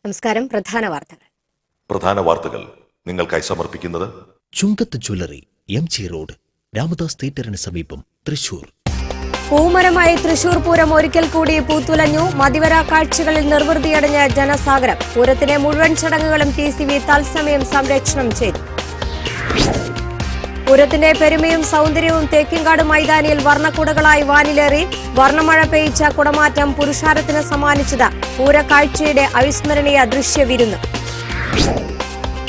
നമസ്കാരം. പ്രധാന വാർത്തകൾ നിങ്ങൾക്കായി സമർപ്പിക്കുന്നത് ചുങ്കത്ത് ജ്വല്ലറി, MG റോഡ്, രാമദാസ് തിയേറ്ററിന് സമീപം, തൃശൂർ. പൂമരമായി തൃശൂർ പൂരം ഒരിക്കൽ കൂടി പൂത്തുലഞ്ഞു. മതിവര കാഴ്ചകളിൽ നിർവൃതിയടഞ്ഞ ജനസാഗരം. പൂരത്തിലെ മുഴുവൻ ചടങ്ങുകളും TCV തത്സമയം സംരക്ഷണം ചെയ്തു. പൂരത്തിന്റെ പെരുമയും സൗന്ദര്യവും തേക്കിൻകാട് മൈതാനിയിൽ വർണ്ണക്കുടകളായി വാനിലേറി. വർണ്ണമഴ പെയ്ച്ച കുടമാറ്റം പുരുഷാരത്തിന് സമ്മാനിച്ചത് പൂരക്കാഴ്ചയുടെ അവിസ്മരണീയ ദൃശ്യവിരുന്ന്.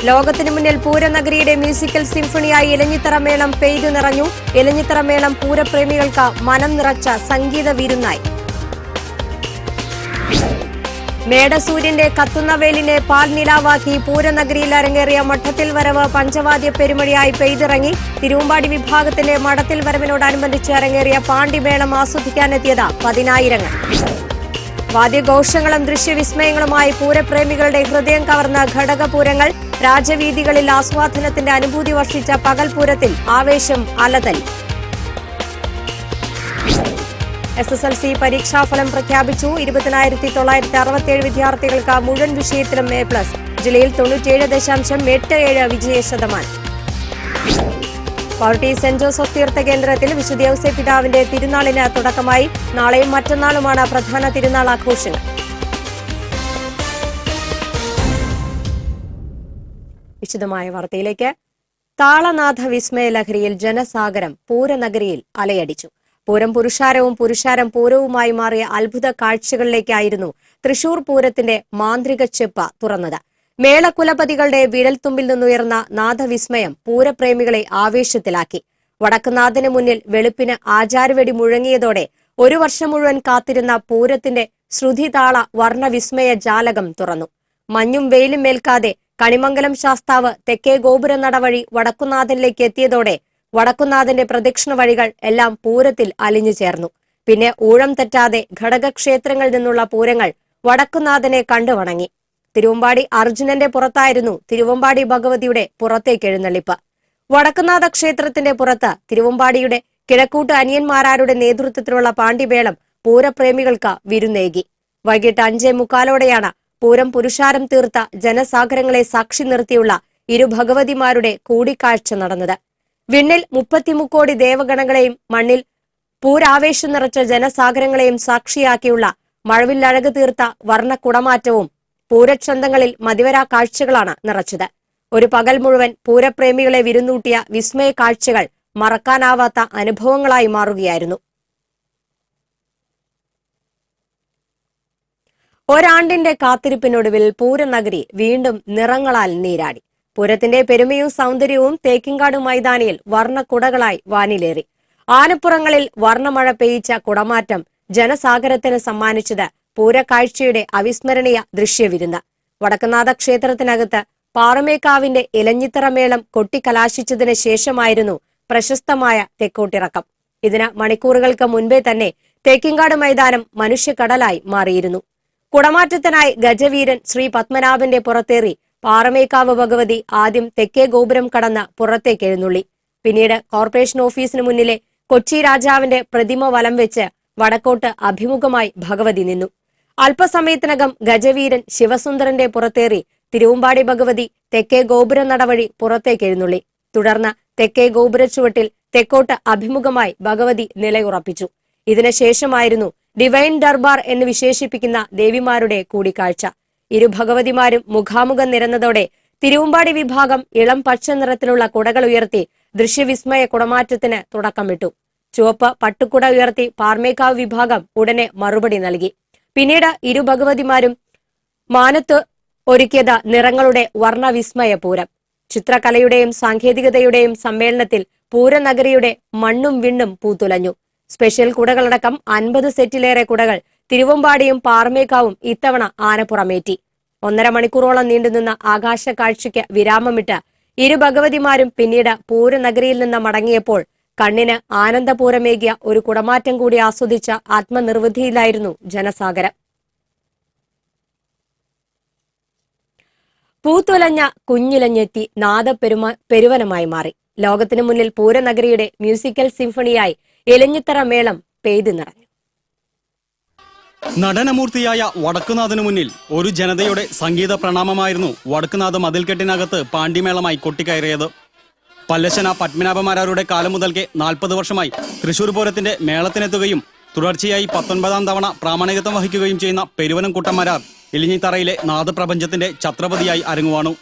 ലോകത്തിനു മുന്നിൽ പൂരനഗരിയുടെ മ്യൂസിക്കൽ സിംഫണിയായി ഇലഞ്ഞിത്തറ മേളം പെയ്തു നിറഞ്ഞു. ഇലഞ്ഞിത്തറ മേളം പൂരപ്രേമികൾക്ക് മനം നിറച്ച സംഗീത വിരുന്നായി. മേടസൂര്യന്റെ കത്തുന്ന വേലിനെ പാൽനിലാവാക്കി പൂരനഗരിയിൽ അരങ്ങേറിയ മഠത്തിൽ വരവ് പഞ്ചവാദ്യ പെരുമഴയായി പെയ്തിറങ്ങി. തിരുവമ്പാടി വിഭാഗത്തിന്റെ മഠത്തിൽ വരവിനോടനുബന്ധിച്ച് അരങ്ങേറിയ പാണ്ടിമേളം ആസ്വദിക്കാനെത്തിയത് പതിനായിരങ്ങൾ. വാദ്യഘോഷങ്ങളും ദൃശ്യവിസ്മയങ്ങളുമായി പൂരപ്രേമികളുടെ ഹൃദയം കവർന്ന ഘടകപൂരങ്ങൾ. രാജവീതികളിൽ ആസ്വാദനത്തിന്റെ അനുഭൂതി വർഷിച്ച പകൽപൂരത്തിൽ ആവേശം അലതല്ലി. SSLC പരീക്ഷാഫലം പ്രഖ്യാപിച്ചു. 20,967 വിദ്യാർത്ഥികൾക്ക് മുഴുവൻ വിഷയത്തിലും A+. ജില്ലയിൽ 97.87 വിജയശതമാനം. പൗർട്ടി സെന്റ് ജോസഫ് തീർത്ഥകേന്ദ്രത്തിൽ വിശുദ്ധ ഔസേപ്പ് പിതാവിന്റെ തിരുനാളിന് തുടക്കമായി. നാളെയും മറ്റന്നാളുമാണ് പ്രധാന തിരുനാൾ ആഘോഷങ്ങൾ. വിശദമായ വാർത്തയിലേക്ക്. താളനാഥ വിസ്മയ ലഹരിയിൽ ജനസാഗരം പൂരനഗരിയിൽ അലയടിച്ചു. പൂരം പുരുഷാരവും പുരുഷാരം പൂരവുമായി മാറിയ അത്ഭുത കാഴ്ചകളിലേക്കായിരുന്നു തൃശൂർ പൂരത്തിന്റെ മാന്ത്രിക ചെപ്പ് തുറന്നത്. മേളകുലപതികളുടെ വിരൽത്തുമ്പിൽ നിന്നുയർന്ന നാഥവിസ്മയം പൂരപ്രേമികളെ ആവേശത്തിലാക്കി. വടക്കുനാഥന് മുന്നിൽ വെളുപ്പിന് ആചാരവെടി മുഴങ്ങിയതോടെ ഒരു വർഷം മുഴുവൻ കാത്തിരുന്ന പൂരത്തിന്റെ ശ്രുതിതാള വർണ്ണവിസ്മയ ജാലകം തുറന്നു. മഞ്ഞും വെയിലും മേൽക്കാതെ കണിമംഗലം ശാസ്താവ് തെക്കേ ഗോപുര നടവഴി വടക്കുനാഥനിലേക്ക് എത്തിയതോടെ വടക്കുനാഥന്റെ പ്രദക്ഷിണ വഴികൾ എല്ലാം പൂരത്തിൽ അലിഞ്ഞു ചേർന്നു. പിന്നെ ഊഴം തെറ്റാതെ ഘടകക്ഷേത്രങ്ങളിൽ നിന്നുള്ള പൂരങ്ങൾ വടക്കുനാഥനെ കണ്ടുവണങ്ങി. തിരുവമ്പാടി അർജുനന്റെ പുറത്തായിരുന്നു തിരുവമ്പാടി ഭഗവതിയുടെ പുറത്തേക്ക് എഴുന്നള്ളിപ്പ്. വടക്കുനാഥ ക്ഷേത്രത്തിന്റെ പുറത്ത് തിരുവമ്പാടിയുടെ കിഴക്കൂട്ട് അനിയന്മാരാരുടെ നേതൃത്വത്തിലുള്ള പാണ്ടിമേളം പൂരപ്രേമികൾക്ക് വിരുന്നേകി. വൈകിട്ട് 5:45 പൂരം പുരുഷാരം തീർത്ത ജനസാഗരങ്ങളെ സാക്ഷി നിർത്തിയുള്ള ഇരു ഭഗവതിമാരുടെ കൂടിക്കാഴ്ച നടന്നത്. വിണ്ണിൽ 33 കോടി ദേവഗണങ്ങളെയും മണ്ണിൽ പൂരാവേശം നിറച്ച ജനസാഗരങ്ങളെയും സാക്ഷിയാക്കിയുള്ള മഴവില്ലഴക് തീർത്ത വർണ്ണക്കുടമാറ്റവും പൂരച്ചന്തങ്ങളിൽ മതിവരാ കാഴ്ചകളാണ് നിറച്ചത്. ഒരു പകൽ മുഴുവൻ പൂരപ്രേമികളെ വിരുന്നൂട്ടിയ വിസ്മയ കാഴ്ചകൾ മറക്കാനാവാത്ത അനുഭവങ്ങളായി മാറുകയായിരുന്നു. ഒരാണ്ടിന്റെ കാത്തിരിപ്പിനൊടുവിൽ പൂരനഗരി വീണ്ടും നിറങ്ങളാൽ നീരാടി. പൂരത്തിന്റെ പെരുമയും സൗന്ദര്യവും തേക്കിൻകാട് മൈതാനിയിൽ വർണ്ണക്കുടകളായി വാനിലേറി. ആനപ്പുറങ്ങളിൽ വർണ്ണമഴ പെയ്ച്ച കുടമാറ്റം ജനസാഗരത്തിന് സമ്മാനിച്ചത് പൂരക്കാഴ്ചയുടെ അവിസ്മരണീയ ദൃശ്യവിരുന്ന്. വടക്കുനാഥ ക്ഷേത്രത്തിനകത്ത് പാറമേക്കാവിന്റെ ഇലഞ്ഞിത്തറ മേളം കൊട്ടിക്കലാശിച്ചതിന് ശേഷമായിരുന്നു പ്രശസ്തമായ തെക്കോട്ടിറക്കം. ഇതിന് മണിക്കൂറുകൾക്ക് മുൻപേ തന്നെ തേക്കിൻകാട് മൈതാനം മനുഷ്യക്കടലായി മാറിയിരുന്നു. കുടമാറ്റത്തിനായി ഗജവീരൻ ശ്രീ പത്മനാഭന്റെ പുറത്തേറി പാറമേക്കാവ് ഭഗവതി ആദ്യം തെക്കേ ഗോപുരം കടന്ന് പുറത്തേക്ക് എഴുന്നള്ളി. പിന്നീട് കോർപ്പറേഷൻ ഓഫീസിന് മുന്നിലെ കൊച്ചി രാജാവിന്റെ പ്രതിമ വലം വെച്ച് വടക്കോട്ട് അഭിമുഖമായി ഭഗവതി നിന്നു. അല്പസമയത്തിനകം ഗജവീരൻ ശിവസുന്ദരന്റെ പുറത്തേറി തിരുവമ്പാടി ഭഗവതി തെക്കേ ഗോപുര നടവഴി പുറത്തേക്ക് എഴുന്നള്ളി. തുടർന്ന് തെക്കേ ഗോപുര ചുവട്ടിൽ തെക്കോട്ട് അഭിമുഖമായി ഭഗവതി നിലയുറപ്പിച്ചു. ഇതിനുശേഷമായിരുന്നു ഡിവൈൻ ദർബാർ എന്ന് വിശേഷിപ്പിക്കുന്ന ദേവിമാരുടെ കൂടിക്കാഴ്ച. ഇരു ഭഗവതിമാരും മുഖാമുഖം നിരന്നതോടെ തിരുവമ്പാടി വിഭാഗം ഇളം പച്ച നിറത്തിലുള്ള കുടകൾ ഉയർത്തി ദൃശ്യവിസ്മയ കുടമാറ്റത്തിന് തുടക്കമിട്ടു. ചുവപ്പ് പട്ടുകുട ഉയർത്തി പാർമേക്കാവ് വിഭാഗം ഉടനെ മറുപടി നൽകി. പിന്നീട് ഇരു ഭഗവതിമാരും മാനത്ത് ഒരുക്കിയത് നിറങ്ങളുടെ വർണ്ണവിസ്മയ പൂരം. ചിത്രകലയുടെയും സാങ്കേതികതയുടെയും സമ്മേളനത്തിൽ പൂരനഗരിയുടെ മണ്ണും വിണ്ണും പൂത്തുലഞ്ഞു. സ്പെഷ്യൽ കുടകളടക്കം 50 സെറ്റിലേറെ കുടകൾ തിരുവമ്പാടിയും പാറമേക്കാവും ഇത്തവണ ആനപ്പുറമേറ്റി. 1.5 മണിക്കൂറോളം നീണ്ടുനിന്ന ആകാശ കാഴ്ചയ്ക്ക് വിരാമമിട്ട് ഇരു ഭഗവതിമാരും പിന്നീട് പൂരനഗരിയിൽ നിന്ന് മടങ്ങിയപ്പോൾ കണ്ണിന് ആനന്ദപൂരമേകിയ ഒരു കുടമാറ്റം കൂടി ആസ്വദിച്ച ആത്മനിർവൃതിയിലായിരുന്നു ജനസാഗരം. പൂത്തുലഞ്ഞ കുഞ്ഞിലഞ്ഞെത്തി പെരുവനമായി മാറി. ലോകത്തിനു മുന്നിൽ പൂരനഗരിയുടെ മ്യൂസിക്കൽ സിംഫണിയായി ഇലഞ്ഞിത്തറ മേളം പെയ്തു നിറഞ്ഞു. നടനമൂർത്തിയായ വടക്കുനാഥനു മുന്നിൽ ഒരു ജനതയുടെ സംഗീത പ്രണാമമായിരുന്നു വടക്കുനാഥ മതിൽക്കെട്ടിനകത്ത് പാണ്ടിമേളമായി കൊട്ടിക്കയറിയത്. പല്ലശ്ശന പത്മനാഭമാരാരുടെ കാലം മുതൽക്കേ 40 വർഷമായി തൃശൂർ പൂരത്തിന്റെ മേളത്തിനെത്തുകയും തുടർച്ചയായി 19ാം തവണ പ്രാമാണികത്വം വഹിക്കുകയും ചെയ്യുന്ന പെരുവനം കുട്ടന്മാരാർ ഇലഞ്ഞിത്തറയിലെ നാദപ്രപഞ്ചത്തിന്റെ ഛത്രപതിയായി അരങ്ങുവാണു.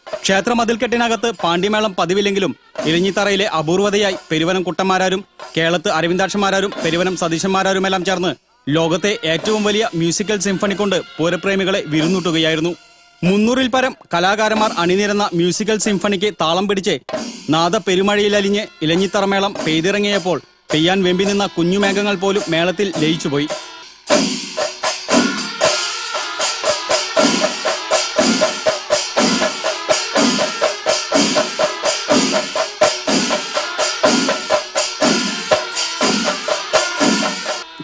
ക്ഷേത്ര മതിൽക്കെട്ടിനകത്ത് പാണ്ടിമേളം പതിവില്ലെങ്കിലും ഇലഞ്ഞിത്തറയിലെ അപൂർവതയായി പെരുവനം കുട്ടന്മാരാരും കേളത്ത് അരവിന്ദാക്ഷന്മാരാരും പെരുവനം സതീശന്മാരാരുമെല്ലാം ചേർന്ന് ലോകത്തെ ഏറ്റവും വലിയ മ്യൂസിക്കൽ സിംഫണി കൊണ്ട് പൂരപ്രേമികളെ വിരുന്നൂട്ടുകയായിരുന്നു. 300-ൽ പരം കലാകാരന്മാർ അണിനിരന്ന മ്യൂസിക്കൽ സിംഫണിക്ക് താളം പിടിച്ച് നാദ പെരുമഴയിലലിഞ്ഞ് ഇലഞ്ഞിത്തറ മേളം പെയ്തിറങ്ങിയപ്പോൾ പെയ്യാൻ വെമ്പി നിന്ന കുഞ്ഞുമേഘങ്ങൾ പോലും മേളത്തിൽ ലയിച്ചുപോയി.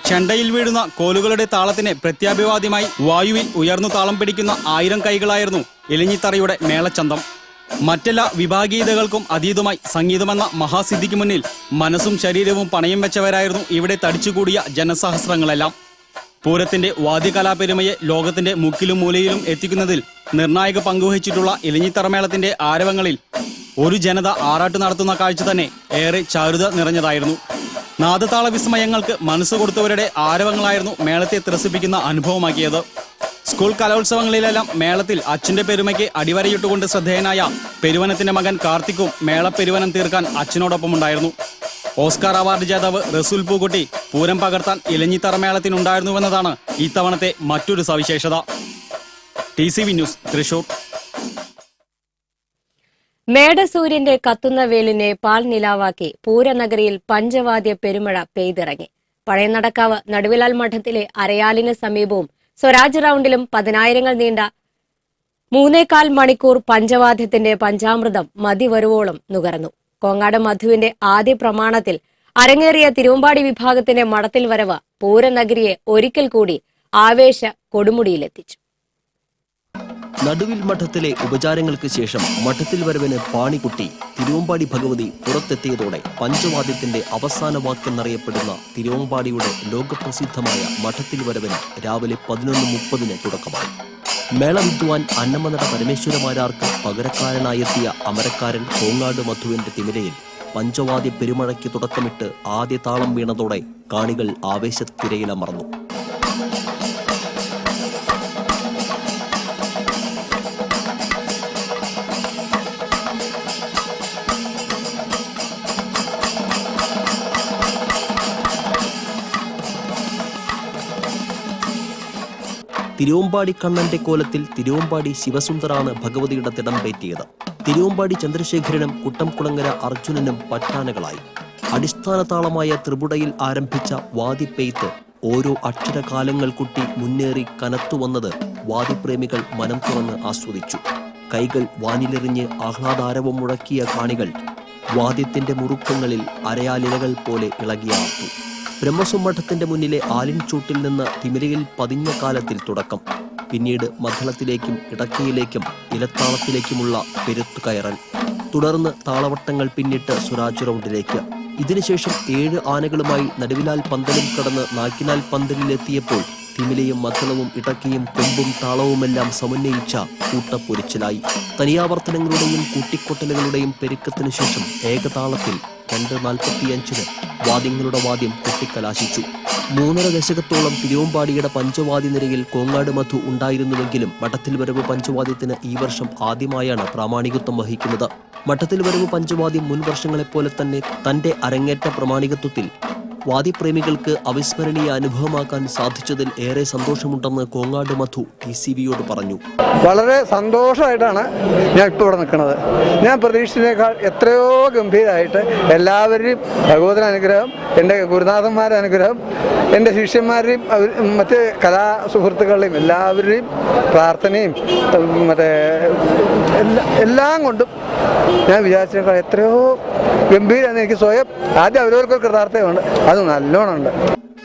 ചെണ്ടയിൽ വീഴുന്ന കോലുകളുടെ താളത്തിന് പ്രത്യാഭിവാദ്യമായി വായുവിൽ ഉയർന്നു താളം പിടിക്കുന്ന 1000 കൈകളായിരുന്നു ഇലഞ്ഞിത്തറയുടെ മേളച്ചന്തം. മറ്റെല്ലാ വിഭാഗീയതകൾക്കും അതീതമായി സംഗീതമെന്ന മഹാസിദ്ധിക്ക് മുന്നിൽ മനസ്സും ശരീരവും പണയം വെച്ചവരായിരുന്നു ഇവിടെ തടിച്ചുകൂടിയ ജനസഹസ്രങ്ങളെല്ലാം. പൂരത്തിന്റെ വാദ്യകലാപെരുമയെ ലോകത്തിന്റെ മുക്കിലും മൂലയിലും എത്തിക്കുന്നതിൽ നിർണായക പങ്കുവഹിച്ചിട്ടുള്ള ഇലഞ്ഞിത്തറ മേളത്തിന്റെ ആരവങ്ങളിൽ ഒരു ജനത ആറാട്ട് നടത്തുന്ന കാഴ്ച തന്നെ ഏറെ ചാരുത നിറഞ്ഞതായിരുന്നു. നാദതാള വിസ്മയങ്ങൾക്ക് മനസ്സ് കൊടുത്തവരുടെ ആരവങ്ങളായിരുന്നു മേളത്തെ ത്രസിപ്പിക്കുന്ന അനുഭവമാക്കിയത്. സ്കൂൾ കലോത്സവങ്ങളിലെല്ലാം മേളത്തിൽ അച്ഛന്റെ പെരുമയ്ക്ക് അടിവരയിട്ടുകൊണ്ട് ശ്രദ്ധേയനായ പെരുവനത്തിന്റെ മകൻ കാർത്തിക്കും മേളപ്പെരുവനം തീർക്കാൻ അച്ഛനോടൊപ്പമുണ്ടായിരുന്നു. ഓസ്കാർ അവാർഡ് ജേതാവ് റസൂൽ പൂക്കുട്ടി പൂരം പകർത്താൻ ഇലഞ്ഞിത്തറ മേളത്തിനുണ്ടായിരുന്നുവെന്നതാണ് ഇത്തവണത്തെ മറ്റൊരു സവിശേഷത. TCV news, Thrissur. മേടസൂര്യന്റെ കത്തുന്ന വേലിനെ പാൽനിലാവാക്കി പൂരനഗരിയിൽ പഞ്ചവാദ്യ പെരുമഴ പെയ്തിറങ്ങി. പഴയനടക്കാവ് നടുവിലാൽ മഠത്തിലെ അരയാലിന് സമീപവും സ്വരാജ് റൌണ്ടിലും 10,000 നീണ്ട 3.25 മണിക്കൂർ പഞ്ചവാദ്യത്തിന്റെ പഞ്ചാമൃതം മതിവരുവോളം നുകർന്നു. കോങ്ങാട് മധുവിന്റെ ആദ്യ പ്രമാണത്തിൽ അരങ്ങേറിയ തിരുവമ്പാടി വിഭാഗത്തിന്റെ മഠത്തിൽ വരവ് പൂരനഗരിയെ ഒരിക്കൽ കൂടി ആവേശ കൊടുമുടിയിലെത്തിച്ചു. നടുവിൽ മഠത്തിലെ ഉപചാരങ്ങൾക്ക് ശേഷം മഠത്തിൽ വരവിന് പാണിക്കുട്ടി തിരുവമ്പാടി ഭഗവതി പുറത്തെത്തിയതോടെ പഞ്ചവാദ്യത്തിന്റെ അവസാന വാക്കെന്നറിയപ്പെടുന്ന തിരുവമ്പാടിയുടെ ലോകപ്രസിദ്ധമായ മഠത്തിൽ വരവിന് രാവിലെ 11:30 തുടക്കമായി. മേളവിദ്വാൻ അന്നമനട പരമേശ്വരമാരാർക്ക് പകരക്കാരനായെത്തിയ അമരക്കാരൻ കോങ്ങാട് മധുവിന്റെ തിമിരയിൽ പഞ്ചവാദ്യ പെരുമഴയ്ക്ക് തുടക്കമിട്ട് ആദ്യ താളം വീണതോടെ കാണികൾ ആവേശത്തിരയിലമർന്നു. തിരുവമ്പാടി കണ്ണന്റെ കോലത്തിൽ തിരുവമ്പാടി ശിവസുന്ദറാണ് ഭഗവതിയുടെ തിടമ്പേറ്റിയത്. തിരുവമ്പാടി ചന്ദ്രശേഖരനും കുട്ടംകുളങ്ങര അർജുനനും പറ്റാനകളായി. അടിസ്ഥാന താളമായ ത്രിപുടയിൽ ആരംഭിച്ച വാദിപ്പെയ്ത്ത് ഓരോ അക്ഷരകാലങ്ങൾ കുട്ടി മുന്നേറി കനത്തുവന്നത് വാദിപ്രേമികൾ മനം തുറന്ന് ആസ്വദിച്ചു. കൈകൾ വാനിലെറിഞ്ഞ് ആഹ്ലാദാരവം മുഴക്കിയ കാണികൾ വാദ്യത്തിന്റെ മുറുക്കങ്ങളിൽ അരയാലിലകൾ പോലെ ഇളകിയാർത്തു. ബ്രഹ്മസുമഠത്തിന്റെ മുന്നിലെ ആലിൻചൂട്ടിൽ നിന്ന് തിമിരയിൽ പതിഞ്ഞ കാലത്തിൽ തുടക്കം. പിന്നീട് മദ്ദളത്തിലേക്കും ഇടക്കയിലേക്കും ഇലത്താളത്തിലേക്കുമുള്ള പെരുത്തുകയറൽ. തുടർന്ന് താളവട്ടങ്ങൾ പിന്നിട്ട് സ്വരാജ് റൗണ്ടിലേക്ക്. ഇതിനുശേഷം 7 ആനകളുമായി നടുവിലാൽ പന്തലും കടന്ന് നാക്കിനാൽ പന്തലിലെത്തിയപ്പോൾ തിമിലയും മദ്ദളവും ഇടക്കയും കൊമ്പും താളവുമെല്ലാം സമന്വയിച്ച കൂട്ടപ്പൊരിച്ചിലായി. തനിയാവർത്തനങ്ങളുടെയും കൂട്ടിക്കൊട്ടലുകളുടെയും പെരുക്കത്തിനു ശേഷം ഏകതാളത്തിൽ 2:45 വാദ്യങ്ങളുടെ വാദ്യം കൊട്ടിക്കലാശിച്ചു. 3.5 ദശകത്തോളം തിരുവമ്പാടിയുടെ പഞ്ചവാദ്യ നിരയിൽ കോങ്ങാട് മധു ഉണ്ടായിരുന്നുവെങ്കിലും മഠത്തിൽ വരവ് പഞ്ചവാദ്യത്തിന് ഈ വർഷം ആദ്യമായാണ് പ്രാമാണികത്വം വഹിക്കുന്നത്. മഠത്തിൽ വരവ് പഞ്ചവാദ്യം മുൻ വർഷങ്ങളെപ്പോലെ തന്നെ തന്റെ അരങ്ങേറ്റ പ്രാമാണികത്വത്തിൽ വാദ്യപ്രേമികൾക്ക് അവിസ്മരണീയ അനുഭവമാക്കാൻ സാധിച്ചതിൽ ഏറെ സന്തോഷമുണ്ടെന്ന് കോങ്ങാട് മധു TCVയോട് പറഞ്ഞു. വളരെ സന്തോഷമായിട്ടാണ് ഞാൻ ഇപ്പോൾ ഇവിടെ നിൽക്കുന്നത്. ഞാൻ പ്രതീക്ഷിച്ചതിനേക്കാൾ എത്രയോ ഗംഭീരമായിട്ട് എല്ലാവരുടെയും ഭഗവതിയുടെ അനുഗ്രഹം, എൻ്റെ ഗുരുനാഥന്മാരുടെ അനുഗ്രഹം, എൻ്റെ ശിഷ്യന്മാരുടെയും മറ്റ് കലാ സുഹൃത്തുക്കളുടെയും എല്ലാവരുടെയും പ്രാർത്ഥനയും മറ്റേ എല്ലാം കൊണ്ടും ഞാൻ വിചാരിച്ചതിനേക്കാൾ എത്രയോ ഗംഭീരമാണ്. എനിക്ക് സ്വയം ആദ്യം അവരവർക്കൊരു കൃതാർത്ഥതയുണ്ട്, അത് നല്ലോണം ഉണ്ട്.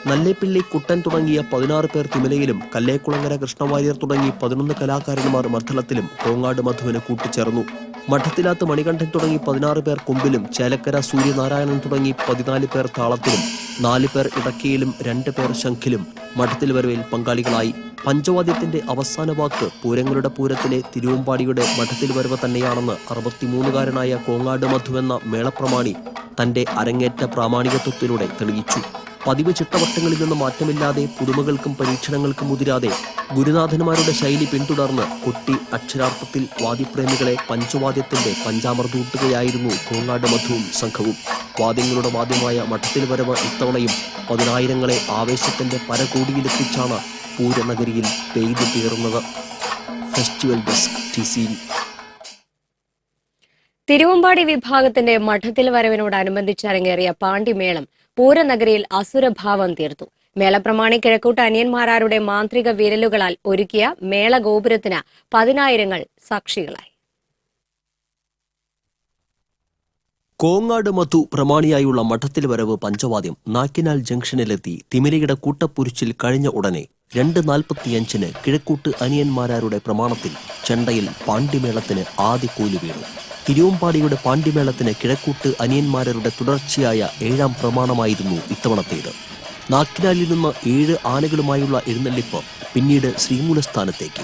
നല്ലേപ്പിള്ളി കുട്ടൻ തുടങ്ങിയ 16 പേർ തിമിലയിലും കല്ലേക്കുളങ്ങര കൃഷ്ണവാര്യർ തുടങ്ങി 11 കലാകാരന്മാർ മദ്ദളത്തിലും കോങ്ങാട് മധുവിന് കൂട്ടിച്ചേർന്നു. മഠത്തിലാത്ത് മണികണ്ഠൻ തുടങ്ങി 16 പേർ കൊമ്പിലും, ചേലക്കര സൂര്യനാരായണൻ തുടങ്ങി 14 പേർ താളത്തിലും, 4 പേർ ഇടക്കയിലും, 2 പേർ ശംഖിലും മഠത്തിൽ വരവിൽ പങ്കാളികളായി. പഞ്ചവാദ്യത്തിന്റെ അവസാന വാക്ക് പൂരങ്ങളുടെ പൂരത്തിലെ തിരുവമ്പാടിയുടെ മഠത്തിൽ വരവ് തന്നെയാണെന്ന് 63കാരനായ കോങ്ങാട് മധു എന്ന മേളപ്രമാണി തന്റെ അരങ്ങേറ്റ പ്രാമാണികത്വത്തിലൂടെ തെളിയിച്ചു. പതിവ് ചിട്ടവട്ടങ്ങളിൽ നിന്ന് മാറ്റമില്ലാതെ പുതുമകൾക്കും പരീക്ഷണങ്ങൾക്കും മുതിരാതെ ഗുരുനാഥന്മാരുടെ ശൈലി പിന്തുടർന്ന് കൊട്ടി അക്ഷരാർത്ഥത്തിൽ വാദ്യപ്രേമികളെ പഞ്ചവാദ്യത്തിന്റെ പഞ്ചാമൃതൂട്ടുകയായിരുന്നു കോങ്ങാട് മധുവും സംഘവും. വാദ്യങ്ങളുടെ വാദ്യമായ മഠത്തിൽ വരവ് ഇത്തവണയും 10,000ങ്ങളെ ആവേശത്തിന്റെ പരകോടിയിലെത്തിച്ചാണ് പൂരനഗരിയിൽ പെയ്തു തീർന്നത്. Festival desk TCV. തിരുവമ്പാടി വിഭാഗത്തിന്റെ മഠത്തിൽ വരവിനോടനുബന്ധിച്ച് അരങ്ങേറിയ പാണ്ടിമേളം പൂരനഗരിയിൽ അസുരഭാവം തീർത്തു. മേളപ്രമാണി കിഴക്കൂട്ട് അനിയന്മാരാരുടെ മാന്ത്രിക വിരലുകളാൽ ഒരുക്കിയ മേളഗോപുരത്തിന് 10,000ങ്ങൾ സാക്ഷികളായി. കോങ്ങാട് മധു പ്രമാണിയായുള്ള മഠത്തിൽ വരവ് പഞ്ചവാദ്യം നാക്കിനാൽ ജംഗ്ഷനിലെത്തി തിമിരയുടെ കൂട്ടപ്പുരിച്ചിൽ കഴിഞ്ഞ ഉടനെ 2:45 കിഴക്കൂട്ട് അനിയന്മാരാരുടെ പ്രമാണത്തിൽ ചെണ്ടയിൽ പാണ്ടിമേളത്തിന് ആദ്യ കൂലി വീണു. തിരുവമ്പാടിയുടെ പാണ്ടിമേളത്തിന് കിഴക്കൂട്ട് അനിയന്മാരുടെ തുടർച്ചയായ 7ാം പ്രമാണമായിരുന്നു ഇത്തവണത്തേത്. നാക്കിനാലിൽ നിന്ന് 7 ആനകളുമായുള്ള എഴുന്നള്ളിപ്പ് പിന്നീട് ശ്രീമൂലസ്ഥാനത്തേക്ക്.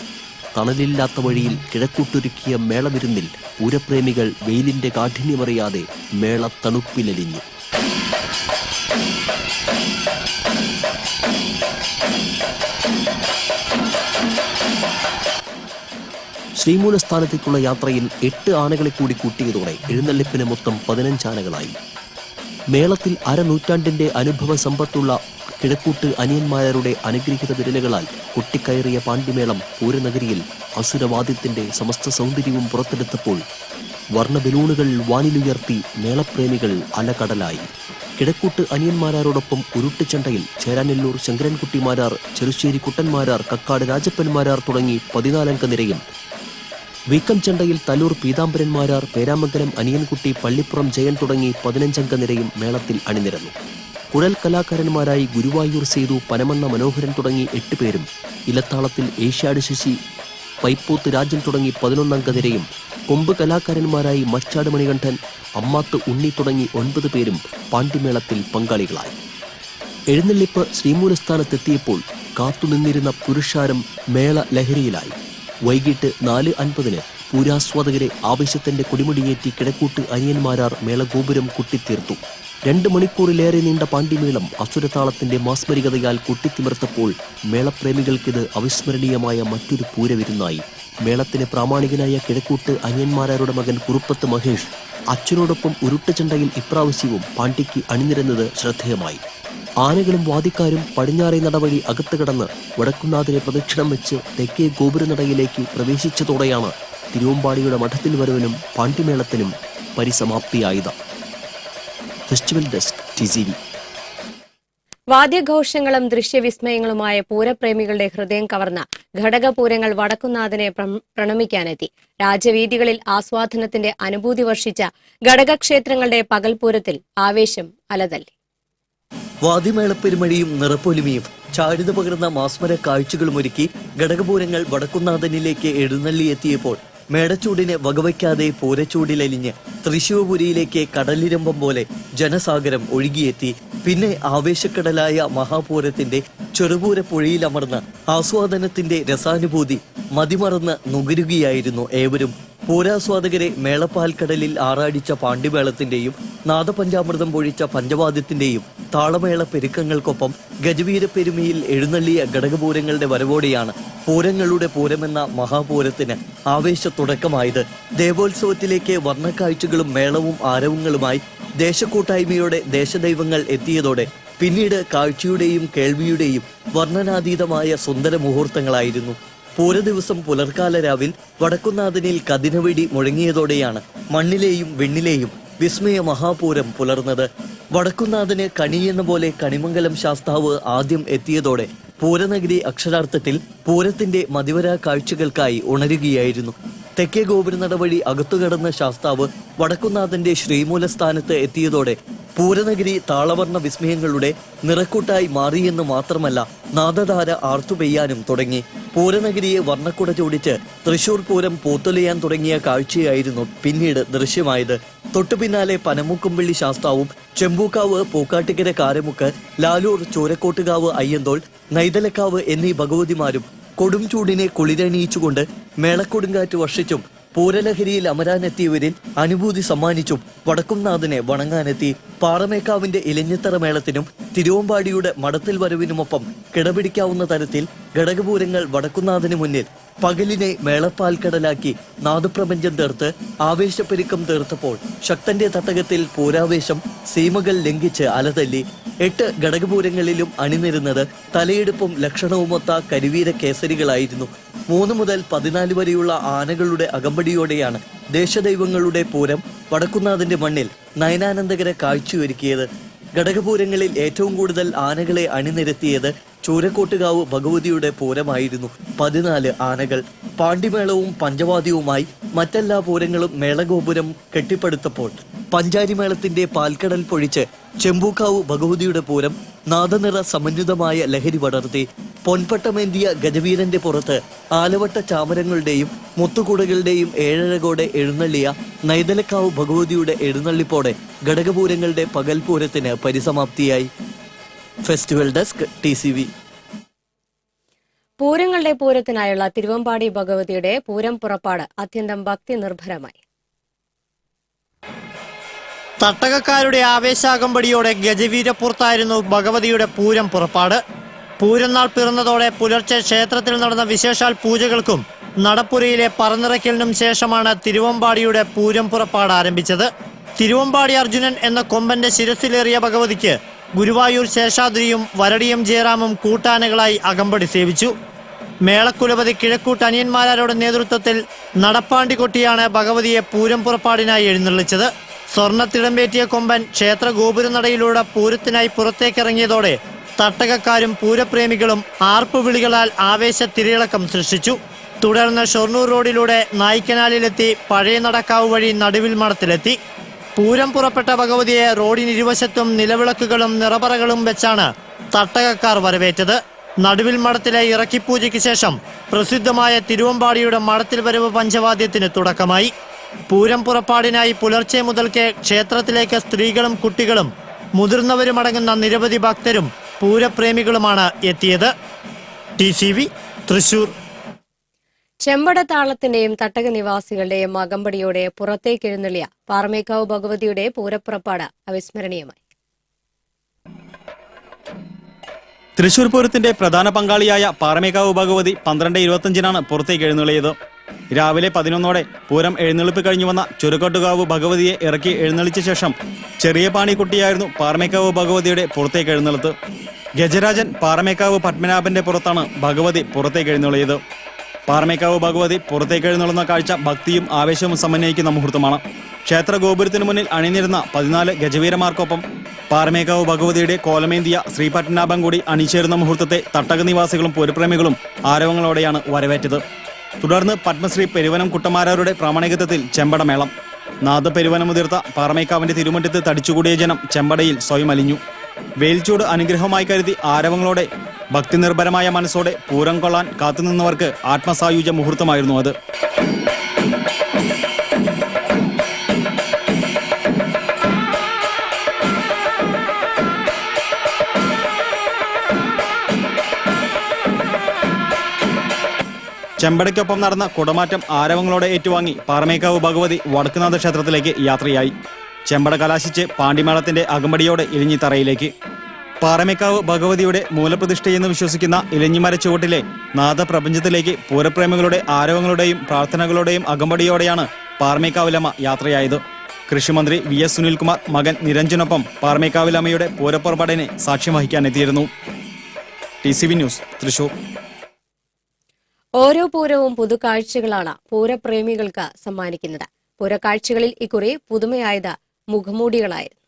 തണലില്ലാത്ത വഴിയിൽ കിഴക്കൂട്ടൊരുക്കിയ മേളവിരുന്നിൽ പൂരപ്രേമികൾ വെയിലിന്റെ കാഠിന്യമറിയാതെ മേള തണുപ്പിലലിഞ്ഞു. ശ്രീമൂലസ്ഥാനത്തേക്കുള്ള യാത്രയിൽ 8 ആനകളെ കൂടി കൂട്ടിയതോടെ എഴുന്നള്ളിപ്പിന് മൊത്തം 15 ആനകളായി. മേളത്തിൽ അരനൂറ്റാണ്ടിന്റെ അനുഭവ സമ്പത്തുള്ള കിഴക്കൂട്ട് അനിയന്മാരുടെ അനുഗ്രഹീത വിരലുകളാൽ കൊട്ടിക്കയറിയ പാണ്ടിമേളം പൂരനഗരിയിൽ അസുരവാദ്യത്തിന്റെ സമസ്ത സൗന്ദര്യവും പുറത്തെടുത്തപ്പോൾ വർണ്ണ ബലൂണുകൾ വാനിലുയർത്തി മേളപ്രേമികൾ അലകടലായി. കിഴക്കൂട്ട് അനിയന്മാരോടൊപ്പം ഉരുട്ടുചണ്ടയിൽ ചേരാനെല്ലൂർ ശങ്കരൻകുട്ടിമാരാർ, ചെറുശ്ശേരി കുട്ടന്മാരാർ, കക്കാട് രാജപ്പന്മാരാർ തുടങ്ങി 14 അംഗ നിരയും, വീക്കം ചെണ്ടയിൽ തലൂർ പീതാംബരന്മാരാർ, പേരാമംഗലം അനിയൻകുട്ടി, പള്ളിപ്പുറം ജയൻ തുടങ്ങി 15 അംഗ നിരയും മേളത്തിൽ അണിനിരന്നു. കുഴൽ കലാകാരന്മാരായി ഗുരുവായൂർ സേതു, പനമണ്ണ മനോഹരൻ തുടങ്ങി 8 പേരും, ഇലത്താളത്തിൽ ഏഷ്യാട് ശശി, പൈപ്പോത്ത് രാജൻ തുടങ്ങി 11 അംഗ നിരയും, കൊമ്പ് കലാകാരന്മാരായി മച്ചാട് മണികണ്ഠൻ, അമ്മാത്ത് ഉണ്ണി തുടങ്ങി 9 പേരും പാണ്ടിമേളത്തിൽ പങ്കാളികളായി. എഴുന്നള്ളിപ്പ് ശ്രീമൂലസ്ഥാനത്തെത്തിയപ്പോൾ കാത്തുനിന്നിരുന്ന പുരുഷാരം മേള ലഹരിയിലായി. വൈകിട്ട് 4:50 പൂരാസ്വാദകരെ ആവേശത്തിന്റെ കൊടിമുടിയേറ്റി കിഴക്കൂട്ട് അനിയന്മാരാർ മേളഗോപുരം കുട്ടിത്തീർത്തു. 2 മണിക്കൂറിലേറെ നീണ്ട പാണ്ടിമേളം അസുരതാളത്തിന്റെ മാസ്മരികതയാൽ കുട്ടിത്തിമിർത്തപ്പോൾ മേളപ്രേമികൾക്കിത് അവിസ്മരണീയമായ മറ്റൊരു പൂരവിരുന്നായി. മേളത്തിന് പ്രാമാണികനായ കിഴക്കൂട്ട് അനിയന്മാരാരുടെ മകൻ കുറുപ്പത്ത് മഹേഷ് അച്ഛനോടൊപ്പം ഉരുട്ടുചണ്ടയിൽ ഇപ്രാവശ്യവും പാണ്ടിക്ക് അണിനിരന്നത് ശ്രദ്ധേയമായി. ആനകളും വാദിക്കാരും പടിഞ്ഞാറേ നടവഴി അകത്ത് കടന്ന് വടക്കുന്നാഥനെ പ്രദക്ഷിണം വെച്ച് തെക്കേ ഗോപുരനടയിലേക്ക് പ്രവേശിച്ചതോടെയാണ് തിരുവമ്പാടിയുടെ മഠത്തിൽ വരവിനും പാണ്ടിമേളത്തിനും പരിസമാപ്തിയായത്. Festival desk TCV. വാദ്യഘോഷങ്ങളും ദൃശ്യവിസ്മയങ്ങളുമായ പൂരപ്രേമികളുടെ ഹൃദയം കവർന്ന ഘടകപൂരങ്ങൾ വടക്കുന്നാഥനെ പ്രണമിക്കാനെത്തി. രാജവീതികളിൽ ആസ്വാദനത്തിന്റെ അനുഭൂതി വർഷിച്ച ഘടകക്ഷേത്രങ്ങളുടെ പകൽപൂരത്തിൽ ആവേശം അലതല്ലി. വാദ്യമേളപ്പെരുമഴിയും നിറപ്പൊലിമയും ചാരുത പകർന്ന മാസ്മര കാഴ്ചകളുമൊരുക്കി ഘടകപൂരങ്ങൾ വടക്കുന്നാഥനിലേക്ക് എഴുന്നള്ളിയെത്തിയപ്പോൾ മേടച്ചൂടിനെ വകവയ്ക്കാതെ പൂരച്ചൂടിലലിഞ്ഞ് തൃശ്ശൂർപുരിയിലേക്ക് കടലിരമ്പം പോലെ ജനസാഗരം ഒഴുകിയെത്തി. പിന്നെ ആവേശക്കടലായ മഹാപൂരത്തിന്റെ ചെറുപൂര പുഴയിലമർന്ന് ആസ്വാദനത്തിന്റെ രസാനുഭൂതി മതിമറന്ന് നുകരുകയായിരുന്നു ഏവരും. പൂരാസ്വാദകരെ മേളപ്പാൽക്കടലിൽ ആറാടിച്ച പാണ്ടിമേളത്തിന്റെയും നാദപഞ്ചാമൃതം പൊഴിച്ച പഞ്ചവാദ്യത്തിന്റെയും താളമേള പെരുക്കങ്ങൾക്കൊപ്പം ഗജവീരപ്പെരുമയിൽ എഴുന്നള്ളിയ ഘടകപൂരങ്ങളുടെ വരവോടെയാണ് പൂരങ്ങളുടെ പൂരമെന്ന മഹാപൂരത്തിന് ആവേശത്തുടക്കമായത്. ദേവോത്സവത്തിലേക്ക് വർണ്ണക്കാഴ്ചകളും മേളവും ആരവങ്ങളുമായി ദേശക്കൂട്ടായ്മയോടെ ദേശദൈവങ്ങൾ എത്തിയതോടെ പിന്നീട് കാഴ്ചയുടെയും കേൾവിയുടെയും വർണ്ണനാതീതമായ സുന്ദര മുഹൂർത്തങ്ങളായിരുന്നു. പൂരദിവസം പുലർക്കാല രാവിൽ വടക്കുന്നാഥനിൽ കതിനവെടി മുഴങ്ങിയതോടെയാണ് മണ്ണിലെയും വെണ്ണിലെയും വിസ്മയ മഹാപൂരം പുലർന്നത്. വടക്കുന്നാഥന് കണിയെന്ന പോലെ കണിമംഗലം ശാസ്താവ് ആദ്യം എത്തിയതോടെ പൂരനഗരി അക്ഷരാർത്ഥത്തിൽ പൂരത്തിന്റെ മതിവരാ കാഴ്ചകൾക്കായി ഉണരുകയായിരുന്നു. തെക്കേ ഗോപുരനട വഴി അകത്തുകടന്ന ശാസ്താവ് വടക്കുന്നാഥന്റെ ശ്രീമൂലസ്ഥാനത്ത് എത്തിയതോടെ പൂരനഗരി താളവർണ്ണ വിസ്മയങ്ങളുടെ നിറക്കൂട്ടായി മാറിയെന്ന് മാത്രമല്ല നാദധാര ആർത്തുപെയ്യാനും തുടങ്ങി. പൂരനഗരിയെ വർണ്ണക്കുട ചൂടിച്ച് തൃശൂർ പൂരം പൂത്തൊലിയാൻ തുടങ്ങിയ കാഴ്ചയായിരുന്നു പിന്നീട് ദൃശ്യമായത്. തൊട്ടു പിന്നാലെ പനമുക്കുംപള്ളി ശാസ്താവും ചെമ്പൂക്കാവ് പൂക്കാട്ടിക്കര കാരമുക്ക്, ലാലൂർ ചൂരക്കോട്ടുകാവ് അയ്യന്തോൾ, നൈതലക്കാവ് എന്നീ ഭഗവതിമാരും കൊടും ചൂടിനെ കുളിരണിയിച്ചുകൊണ്ട് മേളക്കൊടുങ്കാറ്റ് വർഷിച്ചും പൂരലഹരിയിൽ അമരാനെത്തിയവരിൽ അനുഭൂതി സമ്മാനിച്ചും വടക്കുംനാഥനെ വണങ്ങാനെത്തി. പാറമേക്കാവിന്റെ ഇലഞ്ഞിത്തറ മേളത്തിനും തിരുവമ്പാടിയുടെ മടത്തിൽ വരവിനുമൊപ്പം കിടപിടിക്കാവുന്ന തരത്തിൽ ഘടകപൂരങ്ങൾ വടക്കുംനാഥന് മുന്നിൽ പകലിനെ മേളപ്പാൽക്കടലാക്കി നാദപ്രപഞ്ചം തീർത്ത് ആവേശപ്പെരുക്കം തീർത്തപ്പോൾ ശക്തന്റെ തട്ടകത്തിൽ പൂരാവേശം സീമകൾ ലംഘിച്ച് അലതല്ലി. 8 ഘടകപൂരങ്ങളിലും അണിനിരുന്നത് തലയെടുപ്പും ലക്ഷണവുമൊത്ത കരിവീര കേസരികളായിരുന്നു. 3 മുതൽ 14 വരെയുള്ള ആനകളുടെ അകമ്പടിയോടെയാണ് ദേശദൈവങ്ങളുടെ പൂരം വടക്കുംനാഥന്റെ മണ്ണിൽ നയനാനന്ദകര കാഴ്ചയൊരുക്കിയത്. ഘടകപൂരങ്ങളിൽ ഏറ്റവും കൂടുതൽ ആനകളെ അണിനിരത്തിയത് ചൂരക്കോട്ടുകാവ് ഭഗവതിയുടെ പൂരമായിരുന്നു. 14 ആനകൾ. പാണ്ടിമേളവും പഞ്ചവാദ്യവുമായി മറ്റെല്ലാ പൂരങ്ങളും മേളഗോപുരം കെട്ടിപ്പടുത്തപ്പോൾ പഞ്ചാരിമേളത്തിന്റെ പാൽക്കടൽ പൊഴിച്ച് ചെമ്പൂക്കാവ് ഭഗവതിയുടെ പൂരം നാദനിറ സമന്വിതമായ ലഹരി പടർത്തി. പൊൻപട്ടമേന്തിയ ഗജവീരന്റെ പുറത്ത് ആലവട്ട ചാമരങ്ങളുടെയും മുത്തുകുടകളുടെയും ഏഴഴകോടെ എഴുന്നള്ളിയ നൈതലക്കാവ് ഭഗവതിയുടെ എഴുന്നള്ളിപ്പോടെ ഘടകപൂരങ്ങളുടെ പകൽപൂരത്തിന് പരിസമാപ്തിയായി. Festival desk TCV. പൂരങ്ങളുടെ പൂരത്തിനായുള്ള തിരുവമ്പാടി ഭഗവതിയുടെ പൂരം പുറപ്പാട് അത്യന്തം ഭക്തി നിർഭരമായി. തട്ടകക്കാരുടെ ആവേശാകമ്പടിയോടെ ഗജവീരപ്പുറത്തായിരുന്നു ഭഗവതിയുടെ പൂരം പുറപ്പാട്. പൂരനാൾ പിറന്നതോടെ പുലർച്ചെ ക്ഷേത്രത്തിൽ നടന്ന വിശേഷാൽ പൂജകൾക്കും നടപ്പുരയിലെ പറന്നിറക്കലിനും ശേഷമാണ് തിരുവമ്പാടിയുടെ പൂരം പുറപ്പാട് ആരംഭിച്ചത്. തിരുവമ്പാടി അർജുനൻ എന്ന കൊമ്പന്റെ ശിരസിലേറിയ ഭഗവതിക്ക് ഗുരുവായൂർ ശേഷാദ്രിയും വരടിയം ജയറാമും കൂട്ടാനകളായി അകമ്പടി സേവിച്ചു. മേളക്കുലപതി കിഴക്കൂട്ട് അനിയന്മാരുടെ നേതൃത്വത്തിൽ നടപ്പാണ്ടി കൊട്ടിയാണ് ഭഗവതിയെ പൂരം പുറപ്പാടിനായി എഴുന്നള്ളിച്ചത്. സ്വർണ്ണത്തിടമ്പേറ്റിയ കൊമ്പൻ ക്ഷേത്ര ഗോപുരനടയിലൂടെ പൂരത്തിനായി പുറത്തേക്കിറങ്ങിയതോടെ തട്ടകക്കാരും പൂരപ്രേമികളും ആർപ്പുവിളികളാൽ ആവേശ തിരയിളക്കം സൃഷ്ടിച്ചു. തുടർന്ന് ഷൊർണൂർ റോഡിലൂടെ നായ്ക്കനാലിലെത്തി പഴയ നടക്കാവ് വഴി നടുവിൽ മഠത്തിലെത്തി. പൂരം പുറപ്പെട്ട ഭഗവതിയെ റോഡിനിരുവശത്തും നിലവിളക്കുകളും നിറപറകളും വെച്ചാണ് തട്ടകക്കാർ വരവേറ്റത്. നടുവിൽ മഠത്തിലെ ഇറക്കിപ്പൂജയ്ക്ക് ശേഷം പ്രസിദ്ധമായ തിരുവമ്പാടിയുടെ മഠത്തിൽ വരവ് പഞ്ചവാദ്യത്തിന് തുടക്കമായി. പൂരം പുറപ്പാടിനായി പുലർച്ചെ മുതൽക്കേ ക്ഷേത്രത്തിലേക്ക് സ്ത്രീകളും കുട്ടികളും മുതിർന്നവരുമടങ്ങുന്ന നിരവധി ഭക്തരും പൂരപ്രേമികളുമാണ് എത്തിയത്. TCV തൃശൂർ. ചെമ്പടത്താളത്തിന്റെയും തട്ടക നിവാസികളുടെയും അകമ്പടിയോടെ പുറത്തേക്ക് എഴുന്നള്ളിയ പാറമേക്കാവ് ഭഗവതിയുടെ പൂരപ്പുറപ്പാട് അവിസ്മരണീയമായി. തൃശൂർ പൂരത്തിന്റെ പ്രധാന പങ്കാളിയായ പാറമേക്കാവ് ഭഗവതി 12:25 പുറത്തേക്ക് എഴുന്നള്ളിയത്. രാവിലെ 11ഓടെ പൂരം എഴുന്നള്ളിപ്പ് കഴിഞ്ഞു വന്ന ചുരക്കോട്ടുകാവ് ഭഗവതിയെ ഇറക്കി എഴുന്നള്ളിച്ച ശേഷം ചെറിയ പാണിക്കുട്ടിയായിരുന്നു പാറമേക്കാവ് ഭഗവതിയുടെ പുറത്തേക്ക് എഴുന്നള്ളത്ത്. ഗജരാജൻ പാറമേക്കാവ് പത്മനാഭന്റെ പുറത്താണ് ഭഗവതി പുറത്തേക്ക് എഴുന്നള്ളിയത്. പാറമേക്കാവ് ഭഗവതി പുറത്തേക്ക് എഴുന്നള്ളുന്ന കാഴ്ച ഭക്തിയും ആവേശവും സമന്വയിക്കുന്ന മുഹൂർത്തമാണ്. ക്ഷേത്ര ഗോപുരത്തിനു മുന്നിൽ അണിനിരുന്ന 14 ഗജവീരന്മാർക്കൊപ്പം പാറമേക്കാവ് ഭഗവതിയുടെ കോലമേന്തിയ ശ്രീ പത്മനാഭൻ കൂടി അണിചേരുന്ന മുഹൂർത്തത്തെ തട്ടക നിവാസികളും പൂരപ്രേമികളും ആരവങ്ങളോടെയാണ് വരവേറ്റത്. തുടർന്ന് പത്മശ്രീ പെരുവനം കുട്ടമാരാരുടെ പ്രാമാണികത്വത്തിൽ ചെമ്പടമേളം. നാദപെരുവനമുതിർത്ത പാറമേക്കാവിന്റെ തിരുമുറ്റത്ത് തടിച്ചുകൂടിയ ജനം ചെമ്പടയിൽ സ്വയം അലിഞ്ഞു. വെയിൽച്ചൂട് അനുഗ്രഹമായി കരുതി ആരവങ്ങളോടെ ഭക്തി നിർഭരമായ മനസ്സോടെ പൂരം കൊള്ളാൻ കാത്തുനിന്നവർക്ക് ആത്മസായുജ മുഹൂർത്തമായിരുന്നു അത്. ചെമ്പടയ്ക്കൊപ്പം നടന്ന കുടമാറ്റം ആരവങ്ങളോടെ ഏറ്റുവാങ്ങി പാറമേക്കാവ് ഭഗവതി വടക്കുനാഥ ക്ഷേത്രത്തിലേക്ക് യാത്രയായി. ചെമ്പട കലാശിച്ച് പാണ്ടിമേളത്തിന്റെ അകമ്പടിയോടെ ഇലഞ്ഞിത്തറയിലേക്ക്. പാറമേക്കാവ് ഭഗവതിയുടെ മൂലപ്രതിഷ്ഠയെന്ന് വിശ്വസിക്കുന്ന ഇലഞ്ഞിമര ചുവട്ടിലെ നാദപ്രപഞ്ചത്തിലേക്ക് പൂരപ്രേമികളുടെ ആരവങ്ങളുടെയും പ്രാർത്ഥനകളുടെയും അകമ്പടിയോടെയാണ് പാറമേക്കാവിലമ്മ യാത്രയായത്. കൃഷിമന്ത്രി VS സുനിൽകുമാർ മകൻ നിരഞ്ജനൊപ്പം പാറമേക്കാവിലമ്മയുടെ പൂരപ്പുറപ്പാടിനെ സാക്ഷ്യം വഹിക്കാനെത്തിയിരുന്നു. TCV news Thrissur. ഓരോ പൂരവും പുതുകാഴ്ചകളാണ് പൂരപ്രേമികൾക്ക് സമ്മാനിക്കുന്നത്. പൂരക്കാഴ്ചകളിൽ ഇക്കുറി പുതുമയായത് മുഖമൂടികളായിരുന്നു.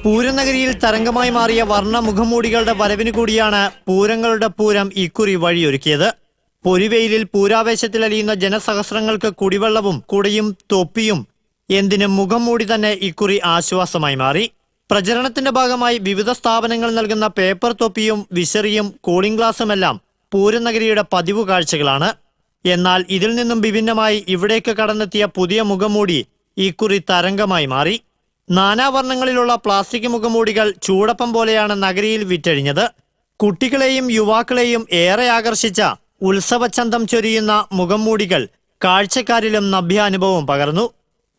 പൂരം പൂരനഗരിയിൽ തരംഗമായി മാറിയ വർണ്ണ മുഖംമൂടികളുടെ വരവിന് കൂടിയാണ് പൂരങ്ങളുടെ പൂരം ഇക്കുറി വഴിയൊരുക്കിയത്. പൊരിവെയിലിൽ പൂരാവേശത്തിലലിയുന്ന ജനസഹസ്രങ്ങൾക്ക് കുടിവെള്ളവും കുടയും തൊപ്പിയും എന്തിനും മുഖംമൂടി തന്നെ ഇക്കുറി ആശ്വാസമായി മാറി. പ്രചരണത്തിന്റെ ഭാഗമായി വിവിധ സ്ഥാപനങ്ങൾ നൽകുന്ന പേപ്പർ തൊപ്പിയും വിശറിയും കൂളിംഗ് ഗ്ലാസുമെല്ലാം പൂരനഗരിയുടെ പതിവ് കാഴ്ചകളാണ്. എന്നാൽ ഇതിൽ നിന്നും വിഭിന്നമായി ഇവിടേക്ക് കടന്നെത്തിയ പുതിയ മുഖംമൂടി ഇക്കുറി തരംഗമായി മാറി. നാനാവർണ്ണങ്ങളിലുള്ള പ്ലാസ്റ്റിക് മുഖംമൂടികൾ ചൂടപ്പം പോലെയാണ് നഗരിയിൽ വിറ്റഴിഞ്ഞത്. കുട്ടികളെയും യുവാക്കളെയും ഏറെ ആകർഷിച്ച ഉത്സവചന്തം ചൊരിയുന്ന മുഖംമൂടികൾ കാഴ്ചക്കാരിലും നഭ്യാനുഭവം പകർന്നു.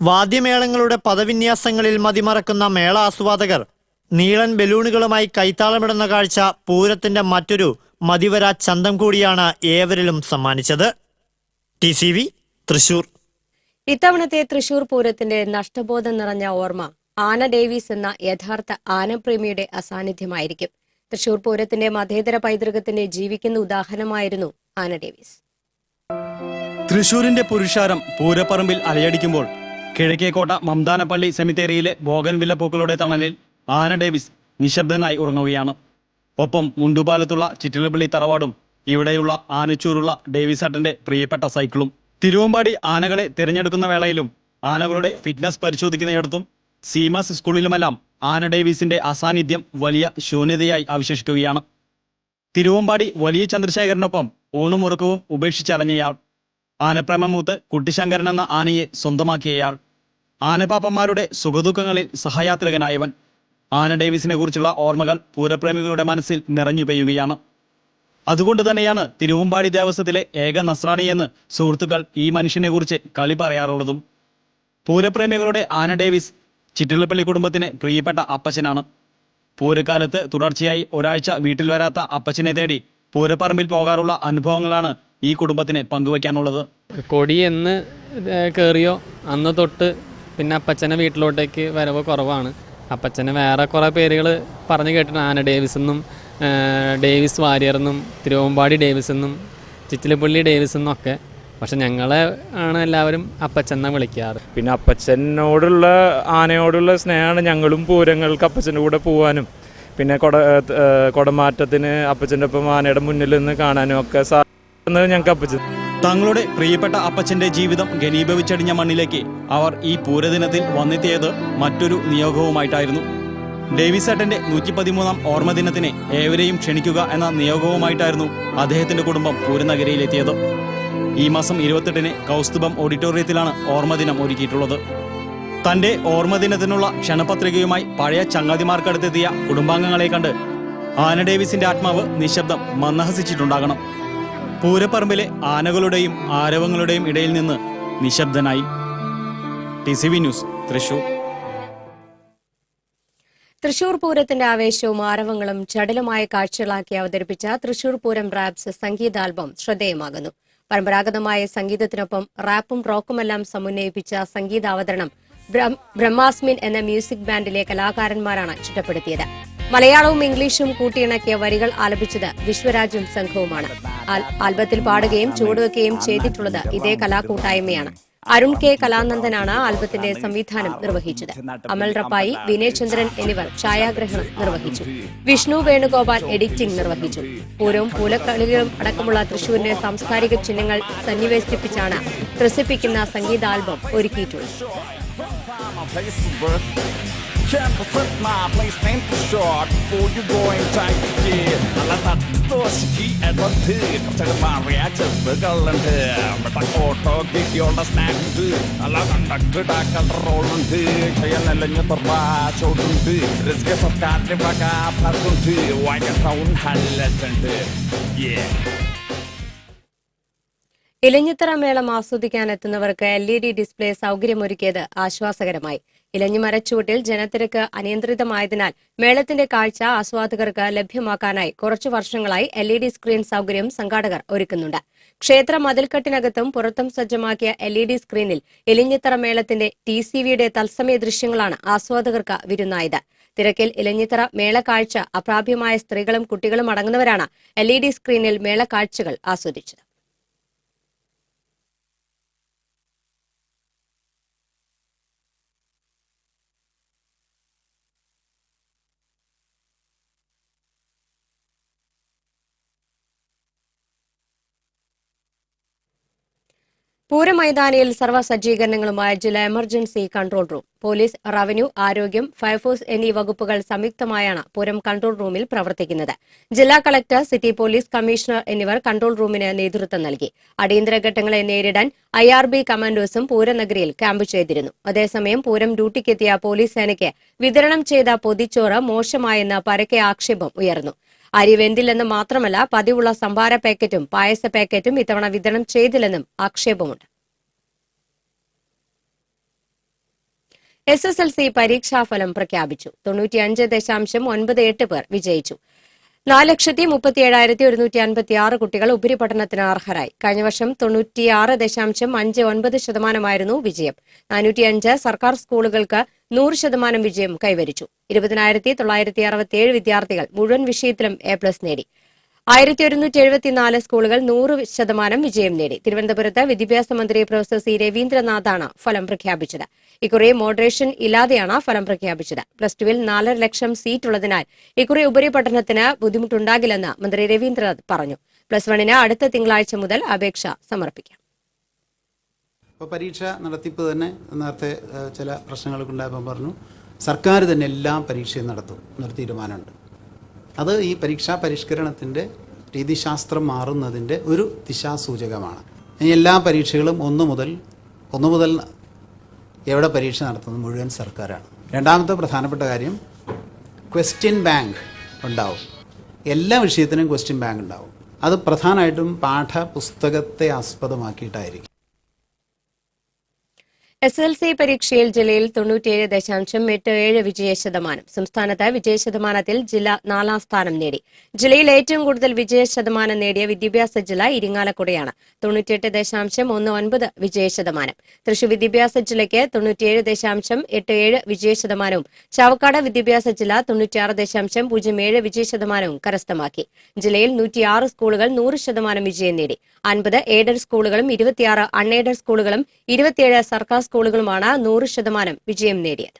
വാദ്യമേളങ്ങളുടെ പദവിന്യാസങ്ങളിൽ മതിമറക്കുന്ന മേള ആസ്വാദകർ നീളൻ ബലൂണുകളുമായി കൈത്താളമിടുന്ന കാഴ്ച പൂരത്തിന്റെ മറ്റൊരു മതിവരാ ചന്തം കൂടിയാണ് ഏവരിലും സമ്മാനിച്ചത്. TCV തൃശൂർ. ഇത്തവണത്തെ തൃശൂർ പൂരത്തിന്റെ നഷ്ടബോധം നിറഞ്ഞ ഓർമ്മ ആന ഡേവീസ് എന്ന യഥാർത്ഥ ആനപ്രേമിയുടെ അസാന്നിധ്യമായിരിക്കും. തൃശൂർ പൂരത്തിന്റെ മതേതര പൈതൃകത്തിന്റെ ജീവിക്കുന്ന ഉദാഹരണമായിരുന്നു ആന ഡേവീസ്. തൃശൂരിന്റെ പുരുഷാരം പൂരപ്പറമ്പിൽ അലയടിക്കുമ്പോൾ കിഴക്കേക്കോട്ട മംദാനപ്പള്ളി സെമിത്തേരിയിലെ ബോഗൻവില്ല പൂക്കളുടെ തണലിൽ ആന ഡേവിസ് നിശബ്ദനായി ഉറങ്ങുകയാണ്. ഒപ്പം മുണ്ടുപാലത്തുള്ള ചിറ്റിലപ്പള്ളി തറവാടും ഇവിടെയുള്ള ആനച്ചൂറുള്ള ഡേവിസ് ഏട്ടന്റെ പ്രിയപ്പെട്ട സൈക്കിളും. തിരുവമ്പാടി ആനകളെ തിരഞ്ഞെടുക്കുന്ന വേളയിലും ആനകളുടെ ഫിറ്റ്നസ് പരിശോധിക്കുന്നയിടത്തും സീമാസ് സ്കൂളിലുമെല്ലാം ആന ഡേവിസിന്റെ അസാന്നിധ്യം വലിയ ശൂന്യതയായി അവശേഷിക്കുകയാണ്. തിരുവമ്പാടി വലിയ ചന്ദ്രശേഖരനൊപ്പം ഊണും ഉറക്കവും ഉപേക്ഷിച്ചറിഞ്ഞയാൾ, ആനപ്രേമമൂത്ത് കുട്ടിശങ്കരൻ എന്ന ആനയെ സ്വന്തമാക്കിയയാൾ, ആനപ്പാപ്പന്മാരുടെ സുഖദുഃഖങ്ങളിൽ സഹയാത്രികനായവൻ. ആന ഡേവിസിനെ കുറിച്ചുള്ള ഓർമ്മകൾ പൂരപ്രേമികളുടെ മനസ്സിൽ നിറഞ്ഞു പെയ്യുകയാണ്. അതുകൊണ്ട് തന്നെയാണ് തിരുവമ്പാടി ദേവസ്വത്തിലെ ഏക നസ്രാണി എന്ന് സുഹൃത്തുക്കൾ ഈ മനുഷ്യനെ കുറിച്ച് കളി പറയാറുള്ളതും. പൂരപ്രേമികളുടെ ആന ഡേവിസ് ചിറ്റിലപ്പള്ളി കുടുംബത്തിന് പ്രിയപ്പെട്ട അപ്പച്ചനാണ്. പൂരക്കാലത്ത് തുടർച്ചയായി ഒരാഴ്ച വീട്ടിൽ വരാത്ത അപ്പച്ചനെ തേടി പൂരപ്പറമ്പിൽ പോകാറുള്ള അനുഭവങ്ങളാണ് ഈ കുടുംബത്തിന് പങ്കുവയ്ക്കാനുള്ളത്. കൊടി എന്ന് കയറിയോ അന്ന് തൊട്ട് പിന്നെ അപ്പച്ചനെ വീട്ടിലോട്ടേക്ക് വരവ് കുറവാണ്. അപ്പച്ചനെ വേറെ കുറേ പേരുകൾ പറഞ്ഞു കേട്ടിട്ടുണ്ട്. ആന ഡേവിസ് എന്നും ഡേവിസ് വാര്യർ എന്നും തിരുവമ്പാടി ഡേവിസ് എന്നും ചിറ്റിലപ്പള്ളി ഡേവിസ് എന്നും ഒക്കെ. പക്ഷെ ഞങ്ങളെ ആണ് എല്ലാവരും അപ്പച്ചെന്നാണ് വിളിക്കാറ്. പിന്നെ അപ്പച്ചനോടുള്ള ആനയോടുള്ള സ്നേഹമാണ് ഞങ്ങളും പൂരങ്ങൾക്ക് അപ്പച്ചൻ്റെ കൂടെ പോകാനും പിന്നെ കുടമാറ്റത്തിന് അപ്പച്ചൻ്റെ ഒപ്പം ആനയുടെ മുന്നിൽ നിന്ന് കാണാനും ഒക്കെ സാധിക്കുന്നത് ഞങ്ങൾക്ക് അപ്പച്ചൻ. തങ്ങളുടെ പ്രിയപ്പെട്ട അപ്പച്ചന്റെ ജീവിതം ഘനീഭവിച്ചടിഞ്ഞ മണ്ണിലേക്ക് അവർ ഈ പൂരദിനത്തിൽ വന്നെത്തിയത് മറ്റൊരു നിയോഗവുമായിട്ടായിരുന്നു. ഡേവിസ് ഏട്ടന്റെ 113-ാം ഓർമ്മ ദിനത്തിന് ഏവരെയും ക്ഷണിക്കുക എന്ന നിയോഗവുമായിട്ടായിരുന്നു അദ്ദേഹത്തിന്റെ കുടുംബം പൂരനഗരിയിലെത്തിയത്. ഈ മാസം 28-ന് കൗസ്തുഭം ഓഡിറ്റോറിയത്തിലാണ് ഓർമ്മദിനം ഒരുക്കിയിട്ടുള്ളത്. തന്റെ ഓർമ്മദിനത്തിനുള്ള ക്ഷണപത്രികയുമായി പഴയ ചങ്ങാതിമാർക്കടുത്തെത്തിയ കുടുംബാംഗങ്ങളെ കണ്ട് ആന ഡേവിസിന്റെ ആത്മാവ് നിശബ്ദം മന്ദഹസിച്ചിട്ടുണ്ടാകണം. പൂരപ്പറമ്പിലെ ആനകളുടെയും ആരവങ്ങളുടെയും ഇടയിൽ നിന്ന് നിശബ്ദനായി. TCV news Thrissur. തൃശൂർ പൂരത്തിന്റെ ആവേശവും ആരവങ്ങളും ചടുലമായ കാഴ്ചകളാക്കി അവതരിപ്പിച്ച തൃശൂർ പൂരം റാപ്സ് സംഗീതാൽബം ശ്രദ്ധേയമാകുന്നു. പരമ്പരാഗതമായ സംഗീതത്തിനൊപ്പം റാപ്പും റോക്കുമെല്ലാം സമന്വയിപ്പിച്ച സംഗീതാവതരണം ബ്രഹ്മാസ്മിൻ എന്ന മ്യൂസിക് ബാൻഡിലെ കലാകാരന്മാരാണ് ചിട്ടപ്പെടുത്തിയത്. മലയാളവും ഇംഗ്ലീഷും കൂട്ടിയിണക്കിയ വരികൾ ആലപിച്ചത് വിശ്വരാജും സംഘവുമാണ്. ആൽബത്തിൽ പാടുകയും ചുവടുവെക്കുകയും ചെയ്തിട്ടുള്ളത് ഇതേ കലാകൂട്ടായ്മയാണ്. അരുൺ കെ കലാനന്ദനാണ് ആൽബത്തിന്റെ സംവിധാനം നിർവഹിച്ചത്. അമൽ റപ്പായി, വിനയചന്ദ്രൻ എന്നിവർ ഛായാഗ്രഹണം നിർവഹിച്ചു. വിഷ്ണു വേണുഗോപാൽ എഡിറ്റിംഗ് നിർവഹിച്ചു. പൂരവും പൂലക്കളികളും അടക്കമുള്ള തൃശൂരിന്റെ സാംസ്കാരിക ചിഹ്നങ്ങൾ സന്നിവേശിപ്പിച്ചാണ് ത്രസിപ്പിക്കുന്ന സംഗീതാൽബം ഒരുക്കിയിട്ടുള്ളത്. Can't set my place name for short before you go in time to get. I thought those key at one thing. Tell my reactions, burgle and but I auto get your snack too. I love conductor, I can roll on tea. Kayan and you for my children too. Risk of cat, if I got person too. Why can town hand yeah. Ilanjithara മേളം ആസ്വദിക്കാനെത്തുന്നവർക്ക് LED display സൗകര്യമൊരുക്കിയത് ആശ്വാസകരമായി. ഇലഞ്ഞി മരച്ചുവട്ടിൽ ജനത്തിരക്ക് അനിയന്ത്രിതമായതിനാൽ മേളത്തിന്റെ കാഴ്ച ആസ്വാദകർക്ക് ലഭ്യമാക്കാനായി കുറച്ചു വർഷങ്ങളായി LED screen സൗകര്യം സംഘാടകർ ഒരുക്കുന്നുണ്ട്. ക്ഷേത്ര മതിൽക്കെട്ടിനകത്തും പുറത്തും സജ്ജമാക്കിയ LED സ്ക്രീനിൽ ഇലഞ്ഞിത്തറ മേളത്തിന്റെ TCVയുടെ തത്സമയ ദൃശ്യങ്ങളാണ് ആസ്വാദകർക്ക് വിരുന്നായത്. തിരക്കിൽ ഇലഞ്ഞിത്തറ മേളക്കാഴ്ച അപ്രാപ്യമായ സ്ത്രീകളും കുട്ടികളും അടങ്ങുന്നവരാണ് LED സ്ക്രീനിൽ മേളക്കാഴ്ചകൾ ആസ്വദിച്ചത്. പൂരമൈതാനിയിൽ സർവ്വസജ്ജീകരണങ്ങളുമായ ജില്ലാ emergency control room. Police, revenue, ആരോഗ്യം, ഫയർഫോഴ്സ് എന്നീ വകുപ്പുകൾ സംയുക്തമായാണ് പൂരം കൺട്രോൾ റൂമിൽ പ്രവർത്തിക്കുന്നത്. ജില്ലാ കളക്ടർ, സിറ്റി പോലീസ് കമ്മീഷണർ എന്നിവർ കൺട്രോൾ റൂമിന് നേതൃത്വം നൽകി. അടിയന്തര ഘട്ടങ്ങളെ നേരിടാൻ IRB കമാൻഡോസും പൂരനഗരിയിൽ ക്യാമ്പ് ചെയ്തിരുന്നു. അതേസമയം പൂരം ഡ്യൂട്ടിക്കെത്തിയ പോലീസ് സേനയ്ക്ക് വിതരണം ചെയ്ത പൊതിച്ചോറ് മോശമായെന്ന് പരക്കെ ആക്ഷേപം ഉയർന്നു. അരി വെന്തില്ലെന്ന് മാത്രമല്ല, പതിവുള്ള സംഭാര പാക്കറ്റും പായസ പാക്കറ്റും ഇത്തവണ വിതരണം ചെയ്തില്ലെന്നും ആക്ഷേപമുണ്ട്. SSLC പരീക്ഷാഫലം പ്രഖ്യാപിച്ചു. 95.98 പേർ വിജയിച്ചു. 4,37,156 കുട്ടികൾ ഉപരിപഠനത്തിന് അർഹരായി. കഴിഞ്ഞ വർഷം 96.59% വിജയം. 405 സർക്കാർ സ്കൂളുകൾക്ക് 100% വിജയം കൈവരിച്ചു. 20,967 വിദ്യാർത്ഥികൾ മുഴുവൻ വിഷയത്തിലും A+ നേടി. 1,174 സ്കൂളുകൾ 100% വിജയം നേടി. തിരുവനന്തപുരത്ത് വിദ്യാഭ്യാസ മന്ത്രി പ്രൊഫസർ C. രവീന്ദ്രനാഥാണ് ഫലം പ്രഖ്യാപിച്ചത്. ഇക്കുറി മോഡറേഷൻ ഇല്ലാതെയാണ് ഫലം പ്രഖ്യാപിച്ചത്. +2-ൽ 4.5 ലക്ഷം സീറ്റുള്ളതിനാൽ ഇക്കുറി ഉപരിപഠനത്തിന് ബുദ്ധിമുട്ടുണ്ടാകില്ലെന്ന് മന്ത്രി രവീന്ദ്രനാഥ് പറഞ്ഞു. +1-ന് അടുത്ത തിങ്കളാഴ്ച മുതൽ അപേക്ഷ സമർപ്പിക്കാം. ഇപ്പോൾ പരീക്ഷ നടത്തിപ്പ് തന്നെ നേരത്തെ ചില പ്രശ്നങ്ങളൊക്കെ ഉണ്ടായപ്പോൾ പറഞ്ഞു, സർക്കാർ തന്നെ എല്ലാ പരീക്ഷയും നടത്തും എന്നൊരു തീരുമാനമുണ്ട്. അത് ഈ പരീക്ഷാ പരിഷ്കരണത്തിൻ്റെ രീതിശാസ്ത്രം മാറുന്നതിൻ്റെ ഒരു ദിശാസൂചകമാണ്. ഇനി എല്ലാ പരീക്ഷകളും ഒന്ന് മുതൽ എവിടെ പരീക്ഷ നടത്തുന്നത് മുഴുവൻ സർക്കാരാണ്. രണ്ടാമത്തെ പ്രധാനപ്പെട്ട കാര്യം, ക്വസ്റ്റ്യൻ ബാങ്ക് ഉണ്ടാവും. എല്ലാ വിഷയത്തിനും ക്വസ്റ്റ്യൻ ബാങ്ക് ഉണ്ടാവും. അത് പ്രധാനമായിട്ടും പാഠപുസ്തകത്തെ ആസ്പദമാക്കിയിട്ടായിരിക്കും. SSLC പരീക്ഷയിൽ ജില്ലയിൽ 97.87 വിജയശതമാനം. സംസ്ഥാനത്ത് വിജയശതമാനത്തിൽ ജില്ല 4ാം സ്ഥാനം നേടി. ജില്ലയിൽ ഏറ്റവും കൂടുതൽ വിജയശതമാനം നേടിയ വിദ്യാഭ്യാസ ജില്ല ഇരിങ്ങാലക്കുടയാണ്. 98.19 വിജയശതമാനം. തൃശൂർ വിദ്യാഭ്യാസ ജില്ലയ്ക്ക് 97.87 വിജയശതമാനവും ചാവക്കാട് വിദ്യാഭ്യാസ ജില്ല 96.07 വിജയശതമാനവും കരസ്ഥമാക്കി. ജില്ലയിൽ 106 സ്കൂളുകൾ 100% വിജയം നേടി. 50 എയ്ഡഡ് സ്കൂളുകളും 26 അൺഎയ്ഡഡ് സ്കൂളുകളും 27 സർക്കാർ സ്കൂളുകളുമാണ് 100% വിജയം നേടിയത്.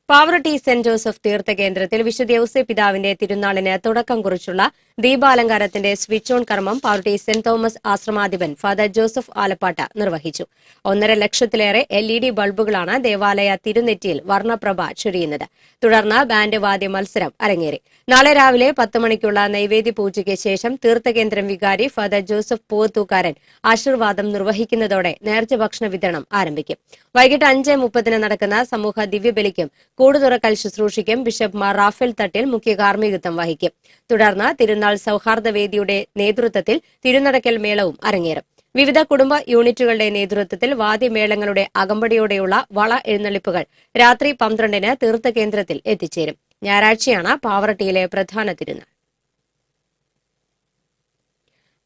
പാവറട്ടി സെന്റ് ജോസഫ് തീർത്ഥകേന്ദ്രത്തിൽ വിശുദ്ധ ഔസേപ്പ് പിതാവിന്റെ തിരുനാളിന് തുടക്കം കുറിച്ചുള്ള ദീപാലങ്കാരത്തിന്റെ സ്വിച്ച് ഓൺ കർമ്മം പാവറട്ടി സെന്റ് തോമസ് ആശ്രമാധിപൻ ഫാദർ ജോസഫ് ആലപ്പാട്ട് നിർവഹിച്ചു. 1.5 ലക്ഷത്തിലേറെ LED ബൾബുകളാണ് ദേവാലയ തിരുനെറ്റിയിൽ വർണ്ണപ്രഭ ചൊരിയുന്നത്. തുടർന്ന് ബാൻഡ് വാദ്യ മത്സരം അരങ്ങേറി. നാളെ രാവിലെ 10 മണിക്കുള്ള നൈവേദ്യ പൂജയ്ക്ക് ശേഷം തീർത്ഥകേന്ദ്രം വികാരി ഫാദർ ജോസഫ് പൂവത്തൂക്കാരൻ ആശീർവാദം നിർവഹിക്കുന്നതോടെ നേർച്ച ഭക്ഷണ വിതരണം ആരംഭിക്കും. വൈകിട്ട് 5:30 നടക്കുന്ന സമൂഹ ദിവ്യബലിക്കും കൂടുതുറക്കൽ ശുശ്രൂഷയ്ക്കും ബിഷപ്പ് മാർ റാഫേൽ തട്ടിൽ മുഖ്യ കാർമ്മികത്വം വഹിക്കും. തുടർന്ന് തിരുനാൾ സൌഹാർദ്ദ വേദിയുടെ നേതൃത്വത്തിൽ തിരുനടക്കൽ മേളവും അരങ്ങേറും. വിവിധ കുടുംബ യൂണിറ്റുകളുടെ നേതൃത്വത്തിൽ വാദ്യമേളങ്ങളുടെ അകമ്പടിയോടെയുള്ള വള എഴുന്നള്ളിപ്പുകൾ രാത്രി 12-ന് തീർത്ഥകേന്ദ്രത്തിൽ എത്തിച്ചേരും. ഞായറാഴ്ചയാണ് പാവറട്ടിയിലെ പ്രധാന തിരുനാൾ.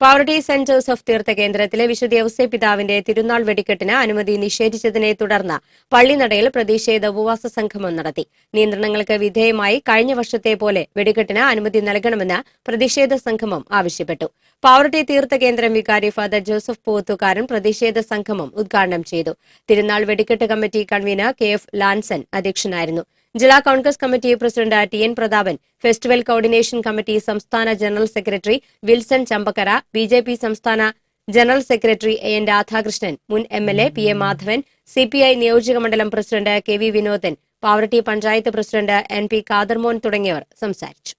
പാവറട്ടി സെന്റ് ജോസഫ് തീർത്ഥകേന്ദ്രത്തിലെ വിശുദ്ധ ഔസേപ്പ് പിതാവിന്റെ തിരുനാൾ വെടിക്കെട്ടിന് അനുമതി നിഷേധിച്ചതിനെ തുടർന്ന് പള്ളിനടയിൽ പ്രതിഷേധ ഉപവാസ സംഗമം നടത്തി. നിയന്ത്രണങ്ങൾക്ക് വിധേയമായി കഴിഞ്ഞ വർഷത്തെ പോലെ വെടിക്കെട്ടിന് അനുമതി നൽകണമെന്ന് പ്രതിഷേധ സംഗമം ആവശ്യപ്പെട്ടു. പാവറട്ടി തീർത്ഥകേന്ദ്രം വികാരി ഫാദർ ജോസഫ് പൂവത്തൂക്കാരൻ പ്രതിഷേധ സംഗമം ഉദ്ഘാടനം ചെയ്തു. തിരുനാൾ വെടിക്കെട്ട് കമ്മിറ്റി കൺവീനർ KF ലാൻസൺ അധ്യക്ഷനായിരുന്നു. ജില്ലാ Congress committee president TN Prathapan, festival coordination committee സംസ്ഥാന general secretary Wilson Champakkara, BJP സംസ്ഥാന ജനറൽ സെക്രട്ടറി AN രാധാകൃഷ്ണൻ, മുൻ MLA PA മാധവൻ, CPI നിയോജക മണ്ഡലം president KV Vinodan, Pavaratty panchayat president NP Kadarmon തുടങ്ങിയവർ സംസാരിച്ചു.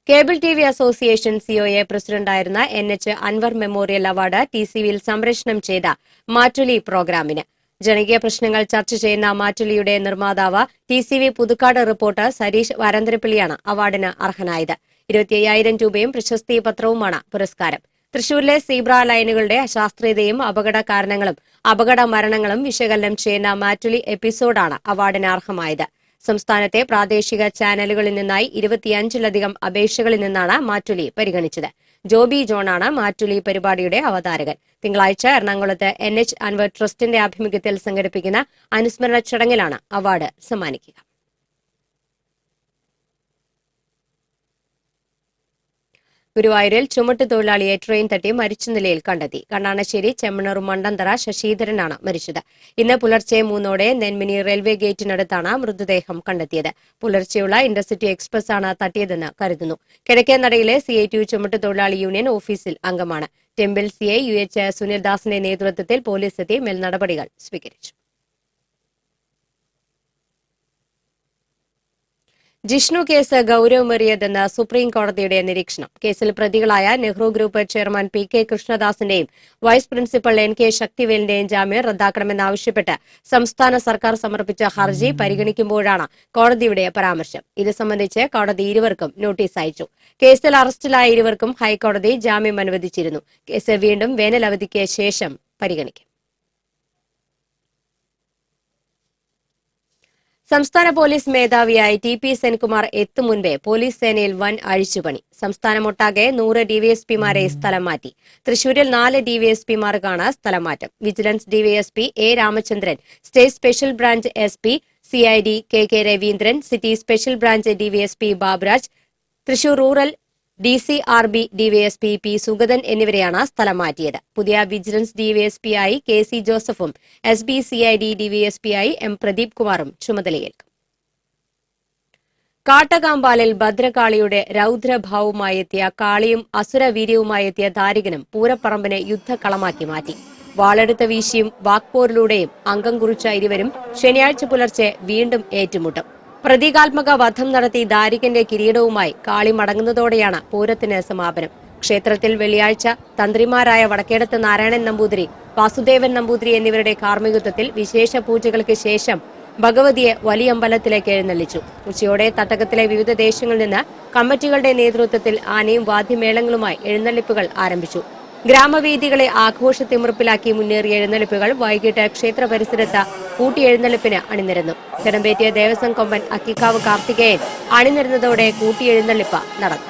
കേബിൾ TV അസോസിയേഷൻ COA പ്രസിഡന്റായിരുന്ന NH അൻവർ മെമ്മോറിയൽ അവാർഡ് TCVയിൽ സംപ്രേഷണം ചെയ്ത മാറ്റുലി പ്രോഗ്രാമിന്. ജനകീയ പ്രശ്നങ്ങൾ ചർച്ച ചെയ്യുന്ന മാറ്റുലിയുടെ നിർമ്മാതാവ് TCV പുതുക്കാട് റിപ്പോർട്ടർ സരീഷ് വരന്തരപ്പിള്ളിയാണ് അവാർഡിന് അർഹനായത്. 25,000 രൂപയും പ്രശസ്തി പത്രവുമാണ് പുരസ്കാരം. തൃശൂരിലെ സീബ്ര ലൈനുകളുടെ അശാസ്ത്രീയതയും അപകട കാരണങ്ങളും അപകട മരണങ്ങളും വിശകലനം ചെയ്യുന്ന മാറ്റുലി എപ്പിസോഡാണ് അവാർഡിന് അർഹമായത്. സംസ്ഥാനത്തെ പ്രാദേശിക ചാനലുകളിൽ നിന്നായി 25-ലധികം അപേക്ഷകളിൽ നിന്നാണ് മാറ്റുലി പരിഗണിച്ചത്. ജോബി ജോണാണ് മാറ്റുലി പരിപാടിയുടെ അവതാരകൻ. തിങ്കളാഴ്ച എറണാകുളത്ത് NH അൻവർ ട്രസ്റ്റിന്റെ ആഭിമുഖ്യത്തിൽ സംഘടിപ്പിക്കുന്ന അനുസ്മരണ ചടങ്ങിലാണ് അവാർഡ് സമ്മാനിക്കുക. ഗുരുവായൂരിൽ ചുമട്ടുതൊഴിലാളിയെ ട്രെയിൻ തട്ടി മരിച്ച നിലയിൽ കണ്ടെത്തി. കണ്ണാണശ്ശേരി ചെമ്മണൂർ മണ്ടന്തറ ശശിധരനാണ് മരിച്ചത്. ഇന്ന് പുലർച്ചെ 3 നെന്മിനി റെയിൽവേ ഗേറ്റിനടുത്താണ് മൃതദേഹം കണ്ടെത്തിയത്. പുലർച്ചെയുള്ള ഇന്റർസിറ്റി എക്സ്പ്രസ് ആണ് തട്ടിയതെന്ന് കരുതുന്നു. കിഴക്കേ നടയിലെ CITU ചുമട്ടുതൊഴിലാളി യൂണിയൻ ഓഫീസിൽ അംഗമാണ്. ടെമ്പിൾ CI UH സുനിൽദാസിന്റെ നേതൃത്വത്തിൽ പോലീസ് എത്തി മേൽ നടപടികൾ സ്വീകരിച്ചു. ജിഷ്ണു കേസ് ഗൌരവമേറിയതെന്ന് സുപ്രീം കോടതിയുടെ നിരീക്ഷണം. കേസിൽ പ്രതികളായ നെഹ്റു ഗ്രൂപ്പ് ചെയർമാൻ PK കൃഷ്ണദാസിന്റെയും വൈസ് പ്രിൻസിപ്പൽ NK ശക്തിവേലിന്റെയും ജാമ്യം റദ്ദാക്കണമെന്നാവശ്യപ്പെട്ട് സംസ്ഥാന സർക്കാർ സമർപ്പിച്ച ഹർജി പരിഗണിക്കുമ്പോഴാണ് കോടതിയുടെ പരാമർശം. ഇത് സംബന്ധിച്ച് കോടതി ഇരുവർക്കും നോട്ടീസ് അയച്ചു. കേസിൽ അറസ്റ്റിലായ ഇരുവർക്കും ഹൈക്കോടതി ജാമ്യം അനുവദിച്ചിരുന്നു. കേസ് വീണ്ടും വേനലവധിക്ക് ശേഷം പരിഗണിക്കും. സംസ്ഥാന പോലീസ് മേധാവിയായി TP സെൻകുമാർ എത്തും മുൻപേ പോലീസ് സേനയിൽ വൻ അഴിച്ചുപണി. സംസ്ഥാനമൊട്ടാകെ 100 DVSPമാരെ സ്ഥലം മാറ്റി. തൃശൂരിൽ 4 DVSPമാർക്കാണ് സ്ഥലം മാറ്റം. Vigilance DVSP A Ramachandran, state special branch SP CID KK Raveendran, city special branch DVSP Baburaj, Thrissur rural DCRB DVSP P Sugathan എന്നിവരെയാണ് സ്ഥലം മാറ്റിയത്. പുതിയ വിജിലൻസ് DVSP ആയി KC ജോസഫും SB CID DVSP ആയി M പ്രദീപ് കുമാറും ചുമതലയേൽക്കും. കാട്ടകാമ്പാലിൽ ഭദ്രകാളിയുടെ രൗദ്രഭാവവുമായെത്തിയ കാളിയും അസുരവീര്യവുമായെത്തിയ ദാരികനും പൂരപ്പറമ്പിനെ യുദ്ധക്കളമാക്കി മാറ്റി. വാളെടുത്ത വീശിയും വാക്പോരിലൂടെയും അംഗം കുറിച്ച ഇരുവരും ശനിയാഴ്ച പുലർച്ചെ വീണ്ടും ഏറ്റുമുട്ടും. പ്രതീകാത്മക വധം നടത്തി ദാരികന്റെ കിരീടവുമായി കാളി മടങ്ങുന്നതോടെയാണ് പൂരത്തിന് സമാപനം. ക്ഷേത്രത്തിൽ വെള്ളിയാഴ്ച തന്ത്രിമാരായ വടക്കേടത്ത് നാരായണൻ നമ്പൂതിരി, വാസുദേവൻ നമ്പൂതിരി എന്നിവരുടെ കാർമ്മികത്വത്തിൽ വിശേഷ പൂജകൾക്ക് ശേഷം ഭഗവതിയെ വലിയമ്പലത്തിലേക്ക് എഴുന്നള്ളിച്ചു. ഉച്ചയോടെ തട്ടകത്തിലെ വിവിധ ദേശങ്ങളിൽ നിന്ന് കമ്മിറ്റികളുടെ നേതൃത്വത്തിൽ ആനയും വാദ്യമേളങ്ങളുമായി എഴുന്നള്ളിപ്പുകൾ ആരംഭിച്ചു. ഗ്രാമവേദികളെ ആഘോഷത്തിമിർപ്പിലാക്കി മുന്നേറിയ എഴുന്നള്ളിപ്പുകൾ വൈകിട്ട് ക്ഷേത്ര പരിസരത്ത് കൂട്ടിയെഴുന്നള്ളിപ്പിന് അണിനിരന്നു. തിടമ്പേറ്റിയ ദേവസ്വം കൊമ്പൻ അക്കിക്കാവ് കാർത്തികേയൻ അണിനിരുന്നതോടെ കൂട്ടിയെഴുന്നള്ളിപ്പ് നടന്നു.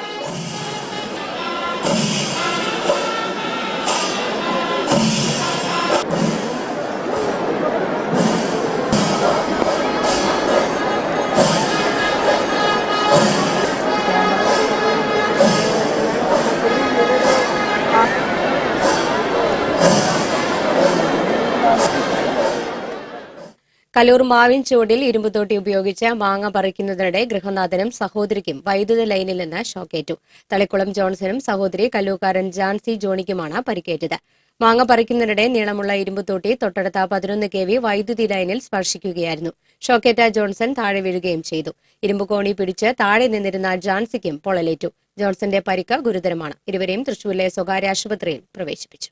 കലൂർ മാവിൻചുവടിൽ ഇരുമ്പുതോട്ടി ഉപയോഗിച്ച് മാങ്ങ പറിക്കുന്നതിനിടെ ഗൃഹനാഥനും സഹോദരിക്കും വൈദ്യുത ലൈനിൽ നിന്ന് ഷോക്കേറ്റു. തളിക്കുളം ജോൺസനും സഹോദരി കല്ലൂക്കാരൻ ജാൻസി ജോണിക്കുമാണ് പരിക്കേറ്റത്. മാങ്ങ പറിക്കുന്നതിനിടെ നീളമുള്ള ഇരുമ്പുതോട്ടി തൊട്ടടുത്ത 11 kV വൈദ്യുതി ലൈനിൽ സ്പർശിക്കുകയായിരുന്നു. ഷോക്കേറ്റ ജോൺസൺ താഴെ വീഴുകയും ചെയ്തു. ഇരുമ്പുകോണി പിടിച്ച് താഴെ നിന്നിരുന്ന ജാൻസിക്കും പൊള്ളലേറ്റു. ജോൺസന്റെ പരിക്ക് ഗുരുതരമാണ്. ഇരുവരെയും തൃശൂരിലെ സ്വകാര്യ ആശുപത്രിയിൽ പ്രവേശിപ്പിച്ചു.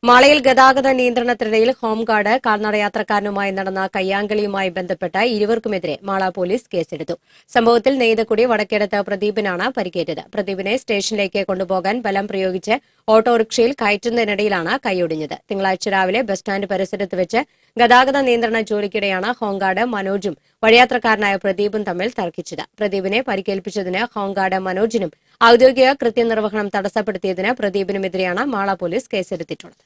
മാളയിൽ ഗതാഗത നിയന്ത്രണത്തിനിടയിൽ ഹോംഗാർഡ് കാൽനടയാത്രക്കാരനുമായി നടന്ന കയ്യാങ്കളിയുമായി ബന്ധപ്പെട്ട് ഇരുവർക്കുമെതിരെ മാള പോലീസ് കേസെടുത്തു. സംഭവത്തിൽ നെയ്തക്കുടി വടക്കേടത്ത് പ്രദീപിനാണ് പരിക്കേറ്റത്. പ്രദീപിനെ സ്റ്റേഷനിലേക്ക് കൊണ്ടുപോകാൻ ബലം പ്രയോഗിച്ച് ഓട്ടോറിക്ഷയിൽ കയറ്റുന്നതിനിടയിലാണ് കൈയൊടിഞ്ഞത്. തിങ്കളാഴ്ച രാവിലെ ബസ് സ്റ്റാൻഡ് പരിസരത്ത് വെച്ച് ഗതാഗത നിയന്ത്രണ ജോലിക്കിടെയാണ് ഹോംഗാർഡ് മനോജും വഴിയാത്രക്കാരനായ പ്രദീപും തമ്മിൽ തർക്കിച്ചത്. പ്രദീപിനെ പരിക്കേൽപ്പിച്ചതിന് ഹോംഗാർഡ് മനോജിനും ഔദ്യോഗിക കൃത്യനിർവഹണം തടസ്സപ്പെടുത്തിയതിന് പ്രദീപിനുമെതിരെയാണ് മാള പോലീസ് കേസെടുത്തിട്ടുള്ളത്.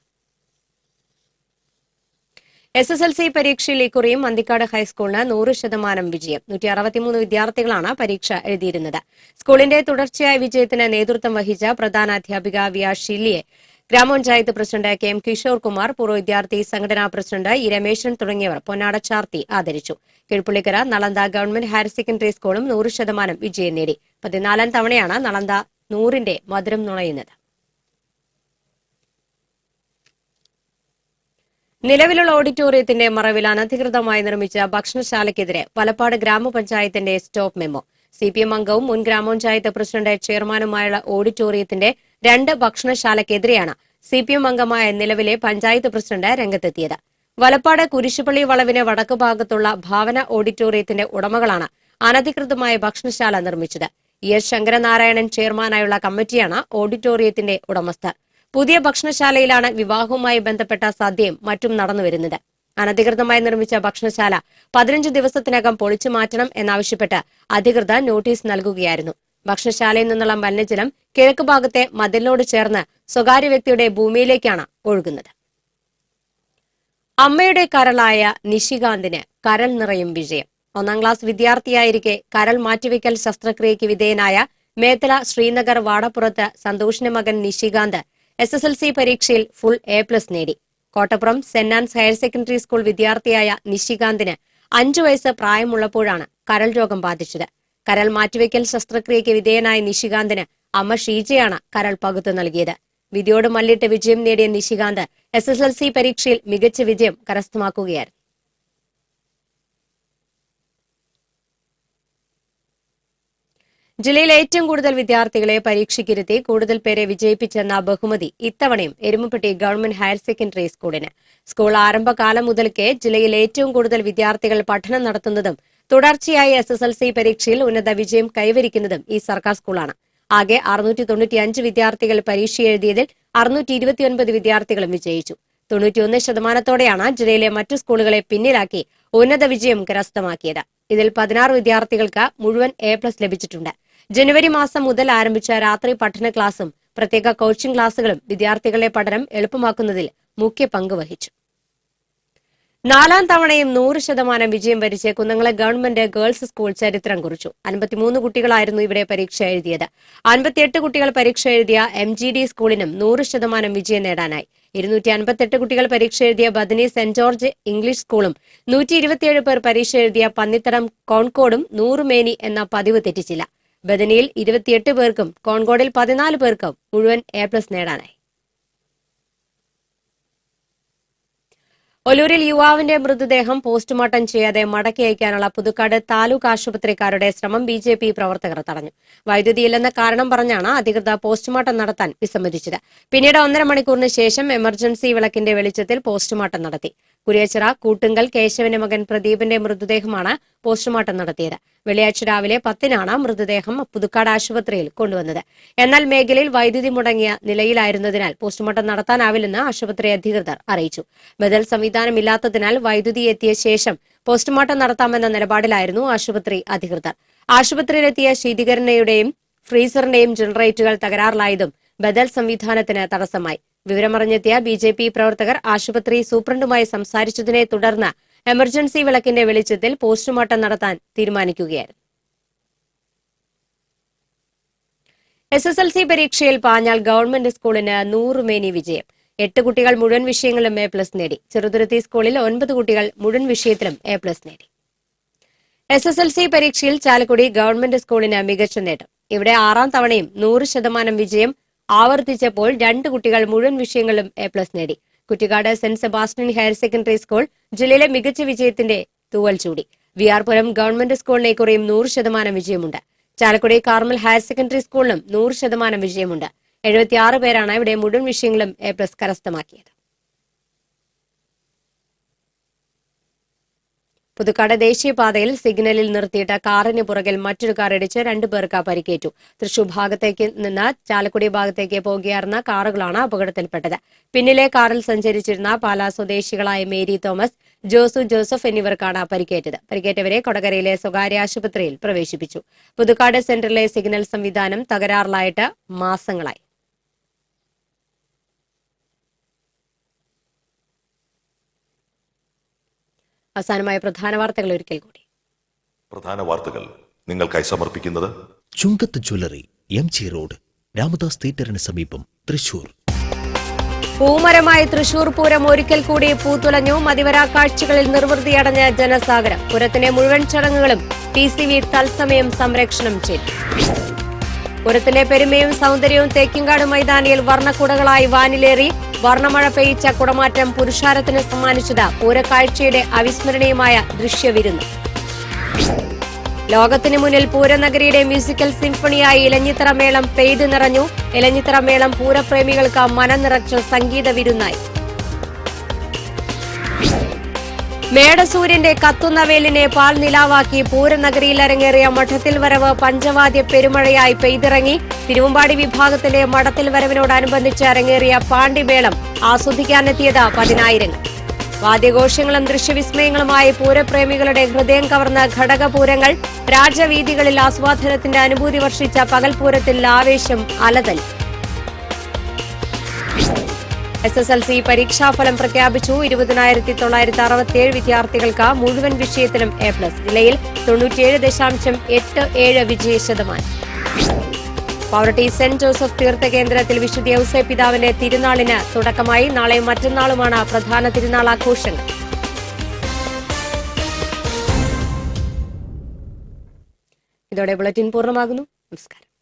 SSLC പരീക്ഷയിൽ ഇക്കുറിയും അന്തിക്കാട് ഹൈസ്കൂളിന് 100% വിജയം. 163 വിദ്യാർത്ഥികളാണ് പരീക്ഷ എഴുതിയിരുന്നത്. സ്കൂളിന്റെ തുടർച്ചയായ വിജയത്തിന് നേതൃത്വം വഹിച്ച പ്രധാനാധ്യാപിക VR ഷില്ലിയെ ഗ്രാമപഞ്ചായത്ത് പ്രസിഡന്റ് KM കിഷോർ കുമാർ, പൂർവ്വ വിദ്യാർത്ഥി സംഘടനാ പ്രസിഡന്റ് ഇ രമേശൻ തുടങ്ങിയവർ പൊന്നാട ചാർത്തി ആദരിച്ചു. കീഴ്പുള്ളിക്കര നളന്ദ ഗവൺമെന്റ് ഹയർ സെക്കൻഡറി സ്കൂളും 100% വിജയം നേടി. 14ാം തവണയാണ് നളന്ദ 100ന്റെ മധുരം നുണയുന്നത്. നിലവിലുള്ള ഓഡിറ്റോറിയത്തിന്റെ മറവിൽ അനധികൃതമായി നിർമ്മിച്ച ഭക്ഷണശാലയ്ക്കെതിരെ വലപ്പാട് ഗ്രാമപഞ്ചായത്തിന്റെ സ്റ്റോപ്പ് മെമ്മോ. CPM അംഗവും മുൻ ഗ്രാമപഞ്ചായത്ത് പ്രസിഡന്റ് ചെയർമാനുമായുള്ള ഓഡിറ്റോറിയത്തിന്റെ 2 ഭക്ഷണശാലയ്ക്കെതിരെയാണ് CPM അംഗമായ നിലവിലെ പഞ്ചായത്ത് പ്രസിഡന്റ് രംഗത്തെത്തിയത്. വലപ്പാട് കുരിശുപള്ളി വളവിന് വടക്കു ഭാഗത്തുള്ള ഭാവന ഓഡിറ്റോറിയത്തിന്റെ ഉടമകളാണ് അനധികൃതമായ ഭക്ഷണശാല നിർമ്മിച്ചത്. ES ശങ്കരനാരായണൻ ചെയർമാനായുള്ള കമ്മിറ്റിയാണ് ഓഡിറ്റോറിയത്തിന്റെ ഉടമസ്ഥർ. പുതിയ ഭക്ഷണശാലയിലാണ് വിവാഹവുമായി ബന്ധപ്പെട്ട സദ്യയും മറ്റും നടന്നുവരുന്നത്. അനധികൃതമായി നിർമ്മിച്ച ഭക്ഷണശാല 15 ദിവസത്തിനകം പൊളിച്ചു മാറ്റണം എന്നാവശ്യപ്പെട്ട് അധികൃതർ നോട്ടീസ് നൽകുകയായിരുന്നു. ഭക്ഷണശാലയിൽ നിന്നുള്ള മലിനജലം കിഴക്ക് ഭാഗത്തെ മതിലിനോട് ചേർന്ന് സ്വകാര്യ വ്യക്തിയുടെ ഭൂമിയിലേക്കാണ് ഒഴുകുന്നത്. അമ്മയുടെ കരളായ നിഷികാന്തിന് കരൾ നിറയും വിജയം. 1ാം ക്ലാസ് വിദ്യാർത്ഥിയായിരിക്കെ കരൾ മാറ്റിവെക്കൽ ശസ്ത്രക്രിയയ്ക്ക് വിധേയനായ മേത്തല ശ്രീനഗർ വാടപ്പുറത്ത് സന്തോഷിന്റെ മകൻ നിഷികാന്ത് SSLC പരീക്ഷയിൽ ഫുൾ A+ നേടി. Kottappuram saint Ann's higher secondary school വിദ്യാർത്ഥിയായ നിഷികാന്തിന് 5 വയസ്സ് പ്രായമുള്ളപ്പോഴാണ് കരൾ രോഗം ബാധിച്ചത്. കരൾ മാറ്റിവെക്കൽ ശസ്ത്രക്രിയയ്ക്ക് വിധേയനായ നിഷികാന്തിന് അമ്മ ഷീജയാണ് കരൾ പകുത്തു നൽകിയത്. വിധിയോട് മല്ലിട്ട് വിജയം നേടിയ നിഷികാന്ത് SSLC പരീക്ഷയിൽ മികച്ച വിജയം കരസ്ഥമാക്കുകയായിരുന്നു. ജില്ലയിൽ ഏറ്റവും കൂടുതൽ വിദ്യാർത്ഥികളെ പരീക്ഷയ്ക്കിരുത്തി കൂടുതൽ പേരെ വിജയിപ്പിച്ചെന്ന ബഹുമതി ഇത്തവണയും എരുമപ്പെട്ടി ഗവൺമെന്റ് ഹയർ സെക്കൻഡറി സ്കൂളിന്. സ്കൂൾ ആരംഭകാലം മുതൽക്കേ ജില്ലയിൽ ഏറ്റവും കൂടുതൽ വിദ്യാർത്ഥികൾ പഠനം നടത്തുന്നതും തുടർച്ചയായി SSLC പരീക്ഷയിൽ ഉന്നത വിജയം കൈവരിക്കുന്നതും ഈ സർക്കാർ സ്കൂളാണ്. ആകെ 695 വിദ്യാർത്ഥികൾ പരീക്ഷ എഴുതിയതിൽ 629 വിദ്യാർത്ഥികളും വിജയിച്ചു. 91% ജില്ലയിലെ മറ്റു സ്കൂളുകളെ പിന്നിലാക്കി ഉന്നത വിജയം കരസ്ഥമാക്കിയത്. ഇതിൽ 16 വിദ്യാർത്ഥികൾക്ക് മുഴുവൻ A+ ലഭിച്ചിട്ടുണ്ട്. ജനുവരി മാസം മുതൽ ആരംഭിച്ച രാത്രി പഠന ക്ലാസും പ്രത്യേക കോച്ചിംഗ് ക്ലാസുകളും വിദ്യാർത്ഥികളുടെ പഠനം എളുപ്പമാക്കുന്നതിൽ മുഖ്യ പങ്ക് വഹിച്ചു. 4ാം തവണയും 100% വിജയം വരിച്ച് കുന്നംകുളം ഗവൺമെന്റ് ഗേൾസ് സ്കൂൾ ചരിത്രം കുറിച്ചു. 53 കുട്ടികളായിരുന്നു ഇവിടെ പരീക്ഷ എഴുതിയത്. 58 കുട്ടികൾ പരീക്ഷ എഴുതിയ MGD സ്കൂളിനും 100% വിജയം നേടാനായി. 258 കുട്ടികൾ പരീക്ഷ എഴുതിയ ബദനി സെന്റ് ജോർജ് ഇംഗ്ലീഷ് സ്കൂളും 127 പേർ പരീക്ഷ എഴുതിയ പന്നിത്തടം കോൺകോടും 100 മേനി എന്ന പതിവ് തെറ്റിച്ചില്ല. ബദനിയിൽ 28 പേർക്കും കോൺകോഡിൽ 14 പേർക്കും മുഴുവൻ A+ നേടാനായി. ഒലൂരിൽ യുവാവിന്റെ മൃതദേഹം പോസ്റ്റ്മോർട്ടം ചെയ്യാതെ മടക്കി അയക്കാനുള്ള പുതുക്കാട് താലൂക്ക് ആശുപത്രിക്കാരുടെ ശ്രമം BJP പ്രവർത്തകർ തടഞ്ഞു. വൈദ്യുതിയില്ലെന്ന കാരണം പറഞ്ഞാണ് അധികൃതർ പോസ്റ്റ്മോർട്ടം നടത്താൻ വിസമ്മതിച്ചത്. പിന്നീട് 1.5 മണിക്കൂറിന് ശേഷം എമർജൻസി വിളക്കിന്റെ വെളിച്ചത്തിൽ പോസ്റ്റ്മോർട്ടം നടത്തി. കുരിയച്ചിറ കൂട്ടുങ്കൽ കേശവന്റെ മകൻ പ്രദീപിന്റെ മൃതദേഹമാണ് പോസ്റ്റ്മോർട്ടം നടത്തിയത്. വെള്ളിയാഴ്ച രാവിലെ 10-നാണ് മൃതദേഹം പുതുക്കാട് ആശുപത്രിയിൽ കൊണ്ടുവന്നത്. എന്നാൽ മേഖലയിൽ വൈദ്യുതി മുടങ്ങിയ നിലയിലായിരുന്നതിനാൽ പോസ്റ്റ്മോർട്ടം നടത്താനാവില്ലെന്ന് ആശുപത്രി അധികൃതർ അറിയിച്ചു. ബദൽ സംവിധാനമില്ലാത്തതിനാൽ വൈദ്യുതി എത്തിയ ശേഷം പോസ്റ്റ്മോർട്ടം നടത്താമെന്ന നിലപാടിലായിരുന്നു ആശുപത്രി അധികൃതർ. ആശുപത്രിയിലെത്തിയ ശീതീകരണയുടെയും ഫ്രീസറിന്റെയും ജനറേറ്ററുകൾ തകരാറിലായതും ബദൽ സംവിധാനത്തിന് തടസ്സമായി. വിവരമറിഞ്ഞെത്തിയ BJP പ്രവർത്തകർ ആശുപത്രി സൂപ്രണ്ടുമായി സംസാരിച്ചതിനെ തുടർന്ന് എമർജൻസി വിളക്കിന്റെ വെളിച്ചത്തിൽ പോസ്റ്റ്മോർട്ടം നടത്താൻ തീരുമാനിക്കുകയായിരുന്നു. SSLC പരീക്ഷയിൽ പാഞ്ഞാൽ ഗവൺമെന്റ് സ്കൂളിന് 100 മേനി വിജയം. 8 കുട്ടികൾ മുഴുവൻ വിഷയങ്ങളിലും A+ നേടി. ചെറുതുരുത്തി സ്കൂളിൽ 9 കുട്ടികൾ മുഴുവൻ വിഷയത്തിലും A+ നേടി. SSLC പരീക്ഷയിൽ ചാലക്കുടി ഗവൺമെന്റ് സ്കൂളിന് മികച്ച നേട്ടം. ഇവിടെ 6ാം തവണയും 100% വിജയം ആവർത്തിച്ചപ്പോൾ 2 കുട്ടികൾ മുഴുവൻ വിഷയങ്ങളിലും A+ നേടി. Kuttikkad saint Sebastian higher secondary school ജില്ലയിലെ മികച്ച വിജയത്തിന്റെ തൂവൽ ചൂടി. വിആർപുരം ഗവൺമെന്റ് സ്കൂളിന് ഇക്കുറിയും 100% വിജയമുണ്ട്. ചാലക്കുടി കാർമൽ ഹയർ സെക്കൻഡറി സ്കൂളിനും 100% വിജയമുണ്ട്. 76 പേരാണ് ഇവിടെ മുഴുവൻ വിഷയങ്ങളും A+ കരസ്ഥമാക്കിയത്. പുതുക്കാട് ദേശീയപാതയിൽ സിഗ്നലിൽ നിർത്തിയിട്ട കാറിന് പുറകിൽ മറ്റൊരു കാർ ഇടിച്ച് 2 പേർക്ക് പരിക്കേറ്റു. തൃശൂർ ഭാഗത്തേക്ക് നിന്ന് ചാലക്കുടി ഭാഗത്തേക്ക് പോകുകയായിരുന്ന കാറുകളാണ് അപകടത്തിൽപ്പെട്ടത്. പിന്നിലെ കാറിൽ സഞ്ചരിച്ചിരുന്ന പാലാ സ്വദേശികളായ മേരി തോമസ്, ജോസു ജോസഫ് എന്നിവർക്കാണ് പരിക്കേറ്റത്. പരിക്കേറ്റവരെ കൊടകരയിലെ സ്വകാര്യ ആശുപത്രിയിൽ പ്രവേശിപ്പിച്ചു. പുതുക്കാട് സെന്ററിലെ സിഗ്നൽ സംവിധാനം തകരാറിലായിട്ട് മാസങ്ങളായി. അവസാനമായ പ്രധാന വാർത്തകൾ ഒരിക്കൽ കൂടി. പ്രധാന വാർത്തകൾ നിങ്ങൾക്കായി സമർപ്പിക്കുന്നത് ചുങ്കത്ത് ജ്വല്ലറി, MG റോഡ്, രാമദാസ് തിയേറ്ററിന് സമീപം, തൃശൂർ. പൂമരമായി തൃശൂർ പൂരം ഒരിക്കൽ കൂടി പൂത്തുലഞ്ഞു. മതിവരാ കാഴ്ചകളിൽ നിർവൃതിയടഞ്ഞ ജനസാഗരം. പൂരത്തിന്റെ മുഴുവൻ ചടങ്ങുകളും TCV തത്സമയം സംരക്ഷണം ചെയ്തു. പൂരത്തിന്റെ പെരുമയും സൗന്ദര്യവും തേക്കിങ്കാട് മൈതാനിയിൽ വർണ്ണക്കുടകളായി വാനിലേറി. വർണ്ണമഴ പെയ്ച്ച കുടമാറ്റം പുരുഷാരത്തിന് സമ്മാനിച്ചത് പൂരക്കാഴ്ചയുടെ അവിസ്മരണീയമായ ദൃശ്യവിരുന്ന്. ലോകത്തിനു മുന്നിൽ പൂരനഗരിയുടെ മ്യൂസിക്കൽ സിംഫണിയായി ഇലഞ്ഞിത്തറ മേളം പെയ്തു നിറഞ്ഞു. ഇലഞ്ഞിത്തറ മേളം പൂരപ്രേമികൾക്ക് മനം നിറച്ച സംഗീത വിരുന്നായി. മേടസൂര്യന്റെ കത്തുന്ന വേലിനെ പാൽ നിലാവാക്കി പൂരനഗരിയിൽ അരങ്ങേറിയ മഠത്തിൽ വരവ് പഞ്ചവാദ്യ പെരുമഴയായി പെയ്തിറങ്ങി. തിരുവമ്പാടി വിഭാഗത്തിലെ മഠത്തിൽ വരവിനോടനുബന്ധിച്ച് അരങ്ങേറിയ പാണ്ടിമേളം ആസ്വദിക്കാനെത്തിയത് 10,000. വാദ്യഘോഷങ്ങളും ദൃശ്യവിസ്മയങ്ങളുമായി പൂരപ്രേമികളുടെ ഹൃദയം കവർന്ന ഘടകപൂരങ്ങൾ. രാജവീതികളിൽ ആസ്വാദനത്തിന്റെ അനുഭൂതി വർഷിച്ച പകൽപൂരത്തിൽ ആവേശം അലതല്ലി. SSLC പരീക്ഷാഫലം പ്രഖ്യാപിച്ചു. 20,967 വിദ്യാർത്ഥികൾക്ക് മുഴുവൻ വിഷയത്തിലും A+. ജില്ലയിൽ 97.87 വിജയ ശതമാനം. പാവറട്ടി സെന്റ് ജോസഫ് തീർത്ഥകേന്ദ്രത്തിൽ വിശുദ്ധ ഔസേപ്പ് പിതാവിന്റെ തിരുനാളിന് തുടക്കമായി. നാളെയും മറ്റന്നാളുമാണ് പ്രധാന തിരുനാൾ ആഘോഷങ്ങൾ. ഇതോടെ ബുള്ളറ്റിൻ പൂർണ്ണമാകുന്നു. നമസ്കാരം.